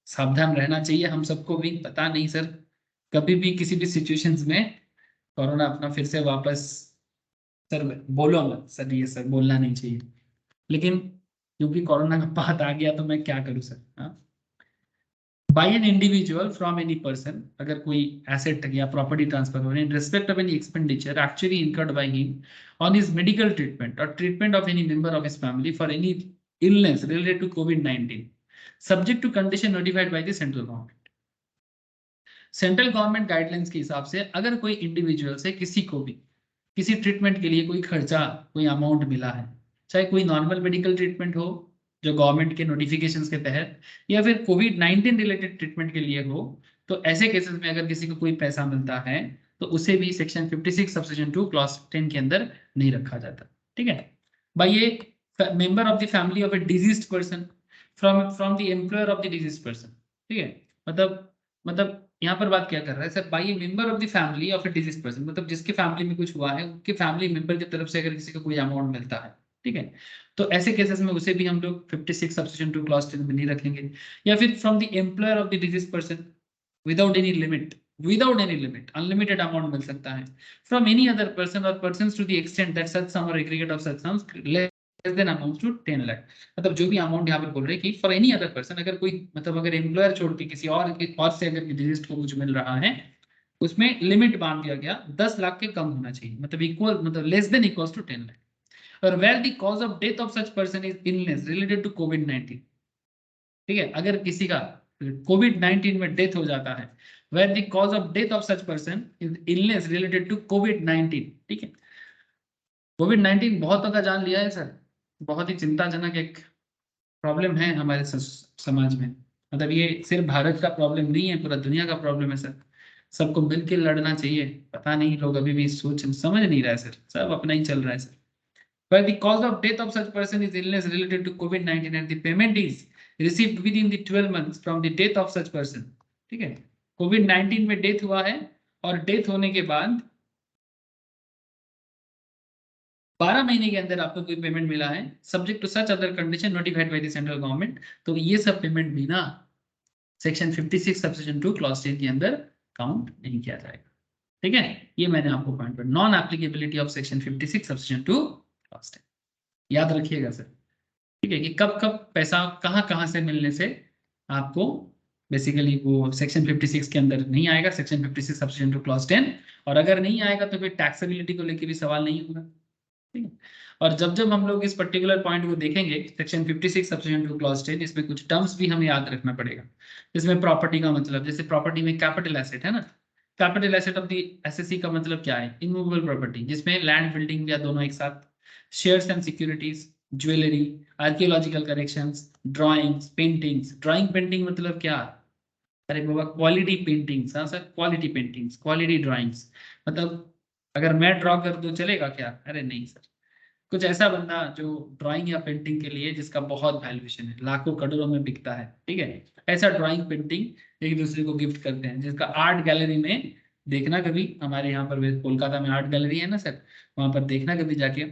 सावधान रहना चाहिए हम सबको भी। पता नहीं सर, कभी भी किसी भी सिचुएशंस में कोरोना अपना फिर से वापस, सर बोलो मत सर, ये सर बोलना नहीं चाहिए, लेकिन क्योंकि कोरोना का बात आ गया तो मैं क्या करूं सर। हाँ, by an individual from any person, अगर कोई एसेट या प्रॉपर्टी ट्रांसफर हो रही है in respect of any expenditure actually incurred by him on his medical treatment और treatment of any member of his family for any illness related to कोविड-19 subject to condition notified by the central government. Central government guidelines के हिसाब से अगर कोई individual से किसी को भी किसी ट्रीटमेंट के लिए कोई खर्चा, कोई अमाउंट मिला है, चाहे कोई नॉर्मल मेडिकल ट्रीटमेंट हो जो गवर्नमेंट के नोटिफिकेशंस के तहत, या फिर कोविड-19 रिलेटेड ट्रीटमेंट के लिए हो, तो ऐसे केसेस में अगर किसी को कोई पैसा मिलता है तो उसे भी सेक्शन 56 सबसेक्शन 2 क्लॉज 10 के अंदर नहीं रखा जाता। ठीक है भाई, ये member of the family of A diseased person from the employer of the diseased person. ठीक है, मतलब यहाँ पर बात क्या कर रहा है sir, by A member of the family of a disease person, मतलब जिसके फैमिली में कुछ हुआ है उनके फैमिली मेंबर की तरफ से अगर किसी को कोई अमाउंट मिलता है, ठीक है, तो ऐसे केसेस में उसे भी हम लोग 56 सबसेक्शन 2 क्लॉज 10 में नहीं रखेंगे। या फिर from the employer of the deceased person without any limit unlimited amount मिल सकता है। From any other person or persons to the extent that such sum or aggregate of such sums less than amount to 10 lakh. मतलब जो भी amount यहाँ पर बोल रहे हैं कि फॉर एनी अदर पर्सन, अगर कोई मतलब अगर एम्प्लॉयर छोड़ के किसी और से अगर डिजीज को कुछ मिल रहा है, उसमें लिमिट बांध दिया गया 10 लाख के कम होना चाहिए, मतलब इक्वल, मतलब less than equals to 10 lakh. और where the cause of death of such person is illness related to कोविड-19। ठीक है, अगर किसी का कोविड-19 में डेथ हो जाता है, where the cause of death of such person is illness related to कोविड-19। ठीक है, कोविड-19 बहुतों का जान लिया है सर, बहुत ही चिंताजनक एक प्रॉब्लम है हमारे समाज में। मतलब ये सिर्फ भारत का प्रॉब्लम नहीं है, पूरा दुनिया का प्रॉब्लम है सर। सबको मिलकर लड़ना चाहिए। पता नहीं लोग अभी भी सोच समझ नहीं रहा है सर, सब अपना ही चल रहा है sir. Where the cause of death of such person is illness related to COVID-19 and the payment is received within the 12 months from the death of such person। ठीक है, कोविड-19 में डेथ हुआ है और डेथ होने के बाद 12 महीने के अंदर आपको कोई पेमेंट मिला है, subject to such other condition notified by the central government, तो ये सब पेमेंट भी ना सेक्शन 56 सबसेक्शन 2 क्लॉज 10 के अंदर काउंट नहीं किया जाएगा। ठीक है, ये मैंने आपको पॉइंट पर non applicability of section 56 subsection 2 clause 10 याद रखिएगा सर। ठीक है, कि कब कब पैसा कहाँ से मिलने से आपको बेसिकली वो सेक्शन 56 के अंदर नहीं आएगा, सेक्शन 56 सबसेक्शन 2 क्लॉज 10। और अगर नहीं आएगा तो फिर टैक्सेबिलिटी को लेकर भी सवाल नहीं होगा। ठीक है, और जब जब हम लोग इस पर्टिकुलर पॉइंट को देखेंगे सेक्शन 56 सबसेक्शन 2 क्लॉज 10, इसमें कुछ टर्म्स भी हमें याद रखना पड़ेगा। इसमें प्रॉपर्टी का मतलब, जैसे प्रॉपर्टी में कैपिटल एसेट है ना, capital asset of the assessee का मतलब क्या है, इमूवेबल प्रॉपर्टी, जिसमें लैंड बिल्डिंग या दोनों एक साथ, shares and securities, jewellery, archaeological collections, drawings, paintings. Drawing painting मतलब क्या, अरे बाबा क्वालिटी पेंटिंग्स। हाँ sir, quality paintings, quality drawings, मतलब अगर मैं ड्रॉ कर दूं चलेगा क्या, अरे नहीं सर। कुछ ऐसा बंदा जो ड्राइंग या पेंटिंग के लिए जिसका बहुत वैल्यूएशन है, लाखों करोड़ों में बिकता है, ठीक है, ऐसा ड्राइंग पेंटिंग एक दूसरे को गिफ्ट करते हैं, जिसका आर्ट गैलरी में देखना कभी, हमारे यहाँ पर कोलकाता में आर्ट गैलरी है ना सर, वहां पर देखना कभी जाके,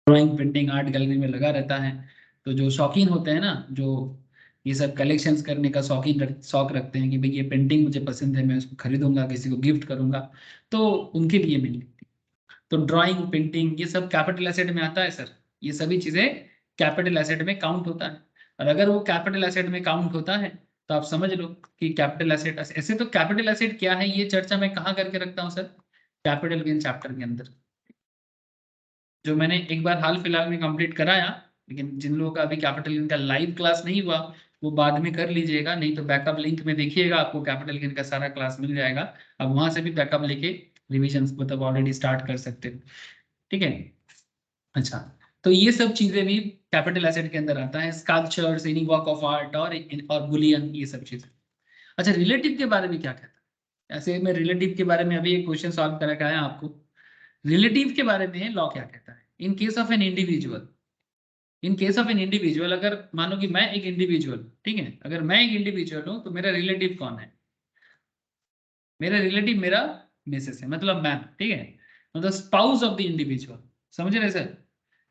ड्राइंग पेंटिंग आर्ट गैलरी में लगा रहता है। तो जो शौकीन होते हैं ना, जो ये सब कलेक्शंस करने का शौक रखते हैं कि भाई ये पेंटिंग मुझे पसंद है, मैं उसको खरीदूंगा, किसी को गिफ्ट करूंगा, तो उनके लिए मिली। तो ड्राइंग पेंटिंग ये सब कैपिटल एसेट में आता है सर, ये सभी चीजें कैपिटल एसेट में काउंट होता है। और अगर वो कैपिटल एसेट में काउंट होता है तो आप समझ लो कि कैपिटल एसेट, ऐसे तो कैपिटल एसेट क्या है ये चर्चा मैं कहाँ करके रखता हूँ सर, कैपिटल गेन चैप्टर के अंदर, जो मैंने एक बार हाल फिलहाल में कंप्लीट कराया। लेकिन जिन लोगों का अभी कैपिटल गेन का लाइव क्लास नहीं हुआ वो बाद में कर लीजिएगा, नहीं तो बैकअप लिंक में देखिएगा, आपको कैपिटल गेन का सारा क्लास मिल जाएगा। अब वहां से भी बैकअप लेके रिविजन मतलब ऑलरेडी स्टार्ट कर सकते हो। ठीक है, अच्छा, तो ये सब चीजें भी कैपिटल एसेट के अंदर आता है, sculptures, any work of art और बुलियन, ये सब चीजें। अच्छा, रिलेटिव के बारे में क्या कहता है, ऐसे मैं रिलेटिव के बारे में अभी एक क्वेश्चन सॉल्व कर रखा है आपको। रिलेटिव के बारे में लॉ क्या कहता है, इन case of an individual, in case of an individual, अगर मानो कि मैं एक इंडिविजुअल, ठीक है, अगर मैं एक इंडिविजुअल हूं तो मेरा रिलेटिव कौन है? मेरा रिलेटिव मेरा मिसेस है, मतलब मैम, ठीक है, मतलब स्पाउस ऑफ द इंडिविजुअल, समझ रहे सर?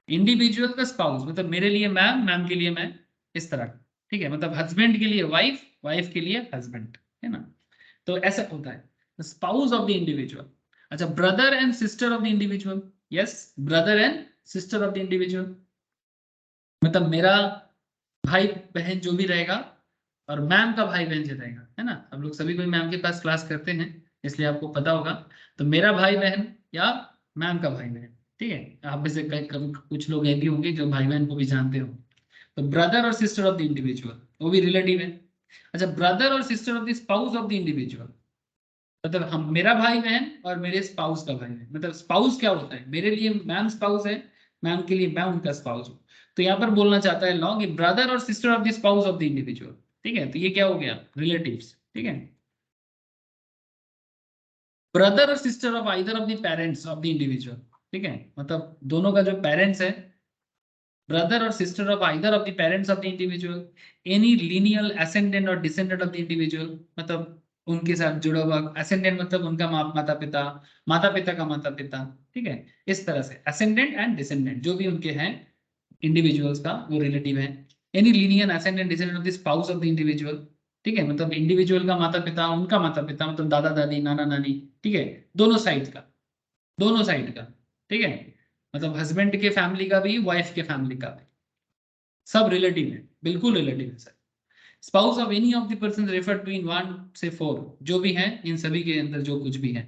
इंडिविजुअल का स्पाउस मतलब मेरे लिए मैम, मैम के लिए मैं, इस तरह, ठीक है, मतलब हस्बैंड के लिए वाइफ, वाइफ के लिए हस्बैंड, है ना? तो ऐसा होता है स्पाउस ऑफ द इंडिविजुअल। अच्छा, brother and sister of the individual, yes, brother and sister of the individual, मतलब मेरा भाई बहन जो भी रहेगा और मैम का भाई बहन जो रहेगा, है ना? हम लोग सभी कोई मैम के पास क्लास करते हैं, इसलिए आपको पता होगा। तो मेरा भाई बहन या मैम का भाई बहन, ठीक है, आप में से कुछ लोग ऐसे होंगे जो भाई बहन को भी जानते हो। तो ब्रदर और सिस्टर ऑफ द इंडिविजुअल, वो भी रिलेटिव है। अच्छा, ब्रदर और sister of the spouse of the individual, मतलब हम, मेरा भाई बहन और मेरे स्पाउस का भाई बहन, मतलब स्पाउस क्या होता है? मेरे लिए मैम स्पाउस है, मैम के लिए मैं उनका स्पाउस हूँ। तो यहाँ पर बोलना चाहता है लॉ कि ब्रदर और sister of the spouse of the individual, ठीक है, तो ये क्या हो गया? रिलेटिव्स, ठीक है। ब्रदर और sister of either of the parents of the individual, ठीक है, मतलब दोनों का जो पेरेंट्स है, ब्रदर और sister of either of the parents of the individual, any lineal ascendant और डिसेंडेंट ऑफ द इंडिविजुअल, मतलब उनके साथ जुड़ा हुआ, असेंडेंट मतलब उनका माता पिता, माता पिता का माता पिता, ठीक है, इस तरह से असेंडेंट एंड डिसेंडेंट जो भी उनके हैं इंडिविजुअल्स का, वो रिलेटिव है। Any linear ascendant descendant of the spouse of the individual, ठीक है, मतलब इंडिविजुअल का माता पिता, उनका माता पिता, मतलब दादा दादी, नाना नानी, ठीक है, दोनों साइड का, दोनों साइड का, ठीक है, मतलब हस्बैंड के फैमिली का भी, वाइफ के फैमिली का भी, सब रिलेटिव है, बिल्कुल रिलेटिव है sir. Spouse of any of the person refer to in one से फोर, जो भी है इन सभी के अंदर जो कुछ भी है।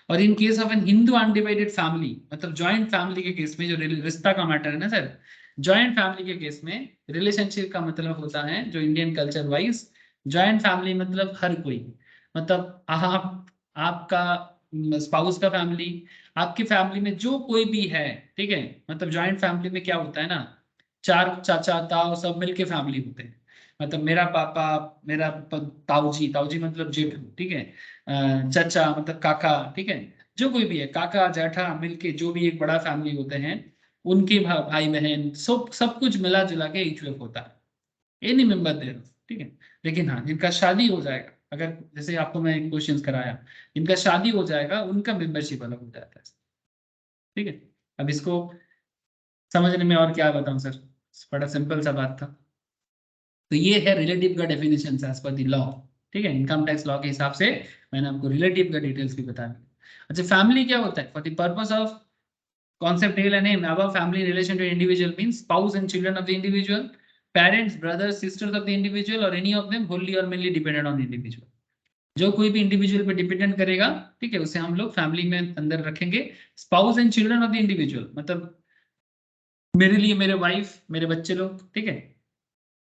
और in case of an Hindu undivided family, मतलब जॉइंट फैमिली के केस में, जो रिश्ता का मैटर है ना सर, जॉइंट फैमिली के केस में रिलेशनशिप का मतलब होता है, जो Indian culture wise joint family मतलब हर कोई, मतलब आप, आपका स्पाउस का फैमिली, आपकी फैमिली में जो कोई भी है, ठीक है, मतलब जॉइंट फैमिली में क्या होता है ना, चार चाचा ताऊ सब मिलके फैमिली होते हैं, मतलब मेरा पापा, मेरा ताऊ जी मतलब जेठ, ठीक है, चाचा मतलब काका, ठीक है, जो कोई भी है, काका जेठा मिलके जो भी एक बड़ा फैमिली होते हैं, उनके भाई बहन सब कुछ मिला जुला के ईचुएफ होता है, एनी मेंबर देयर, ठीक है। लेकिन हाँ, जिनका शादी हो जाएगा, अगर जैसे आपको मैं क्वेश्चन कराया, जिनका शादी हो जाएगा उनका मेंबरशिप अलग हो जाता है, ठीक है। अब इसको समझने में और क्या बताऊं सर, बड़ा सिंपल सा बात था। तो ये है रिलेटिव का definition as per the law, ठीक है, इनकम टैक्स लॉ के हिसाब से मैंने आपको रिलेटिव का डिटेल्स भी बता दिया। अच्छा, फैमिली क्या होता है? For the purpose of concept tail and name above, family relation to individual means spouse and children of the individual, parents, brothers, sisters of the individual, or any of them wholly or mainly dependent on the individual। जो कोई भी individual पे dependent करेगा, ठीक है, उसे हम लोग फैमिली में अंदर रखेंगे। Spouse and children of the individual मतलब मेरे लिए मेरे वाइफ, मेरे बच्चे लोग, ठीक है,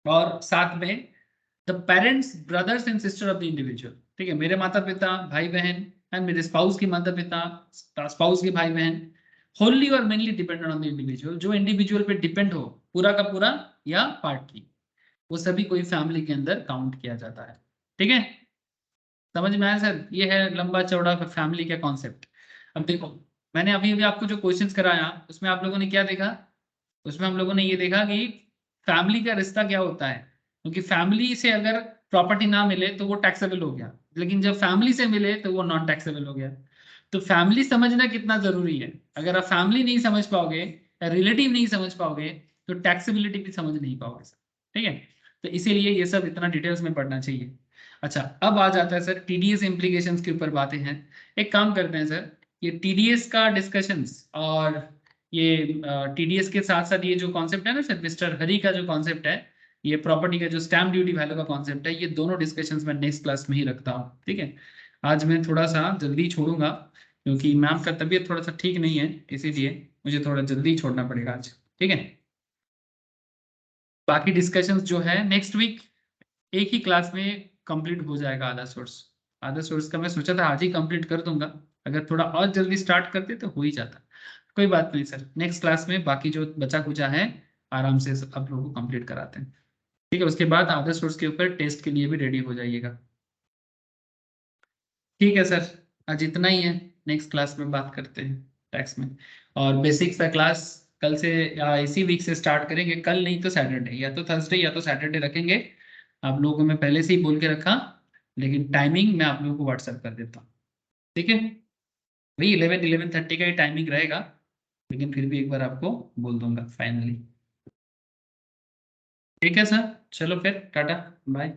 और साथ में the parents, brothers and sister of the individual, ठीक है, मेरे माता पिता, भाई बहन, एंड मेरे स्पाउस की माता पिता, स्पाउस के भाई बहन, होली और mainly dependent on the individual, जो इंडिविजुअल पे डिपेंड हो पूरा का पूरा या पार्टली, वो सभी कोई फैमिली के अंदर काउंट किया जाता है, ठीक है। समझ में आया सर? ये है लंबा चौड़ा फैमिली का कॉन्सेप्ट। अब देखो, मैंने अभी अभी आपको जो क्वेश्चंस कराया, उसमें आप लोगों ने क्या देखा? उसमें हम लोगों ने ये देखा कि फैमिली का रिश्ता क्या होता है, क्योंकि फैमिली से अगर प्रॉपर्टी ना मिले तो वो टैक्सेबल हो गया, लेकिन जब फैमिली से मिले तो वो नॉन टैक्सेबल हो गया। तो फैमिली समझना कितना जरूरी है, अगर आप फैमिली नहीं समझ पाओगे या रिलेटिव नहीं समझ पाओगे तो टैक्सेबिलिटी भी समझ नहीं पाओगे सर, ठीक है। तो इसीलिए ये सब इतना डिटेल्स में पढ़ना चाहिए। अच्छा, अब आ जाता है सर टीडीएस इम्प्लीकेशंस के ऊपर बातें हैं। एक काम करते हैं सर, ये टीडीएस का डिस्कशंस और ये टीडीएस के साथ साथ ये जो कॉन्सेप्ट है ना सर, मिस्टर हरी का जो कॉन्सेप्ट है, ये प्रॉपर्टी का जो स्टैम्प ड्यूटी वैल्यू का कॉन्सेप्ट है, ये दोनों डिस्कशंस मैं नेक्स्ट क्लास में ही रखता हूँ, ठीक है। आज मैं थोड़ा सा जल्दी छोड़ूंगा क्योंकि मैम का तबीयत थोड़ा सा ठीक नहीं है, इसीलिए मुझे थोड़ा जल्दी छोड़ना पड़ेगा आज, ठीक है। बाकी डिस्कशंस जो है नेक्स्ट वीक एक ही क्लास में कंप्लीट हो जाएगा। आधा सोर्स का मैं सोचा था आज ही कंप्लीट कर दूंगा, अगर थोड़ा और जल्दी स्टार्ट करते तो हो ही जाता। कोई बात नहीं सर, नेक्स्ट क्लास में बाकी जो बचा कुचा है आराम से आप लोगों को कंप्लीट कराते हैं, ठीक है। उसके बाद आधा सोर्स के ऊपर टेस्ट के लिए भी रेडी हो जाइएगा, ठीक है सर। आज इतना ही है, नेक्स्ट क्लास में बात करते हैं टैक्स में, और बेसिक्स का क्लास कल से या इसी वीक से स्टार्ट करेंगे, कल नहीं तो सैटरडे, या तो थर्सडे या तो सैटरडे रखेंगे। आप लोगों को मैं पहले से ही बोल के रखा, लेकिन टाइमिंग मैं आप लोगों को व्हाट्सएप कर देता हूँ, ठीक है। वही 11-11:30 का ही टाइमिंग रहेगा, लेकिन फिर भी एक बार आपको बोल दूंगा फाइनली। ठीक है सर, चलो फिर टाटा बाय।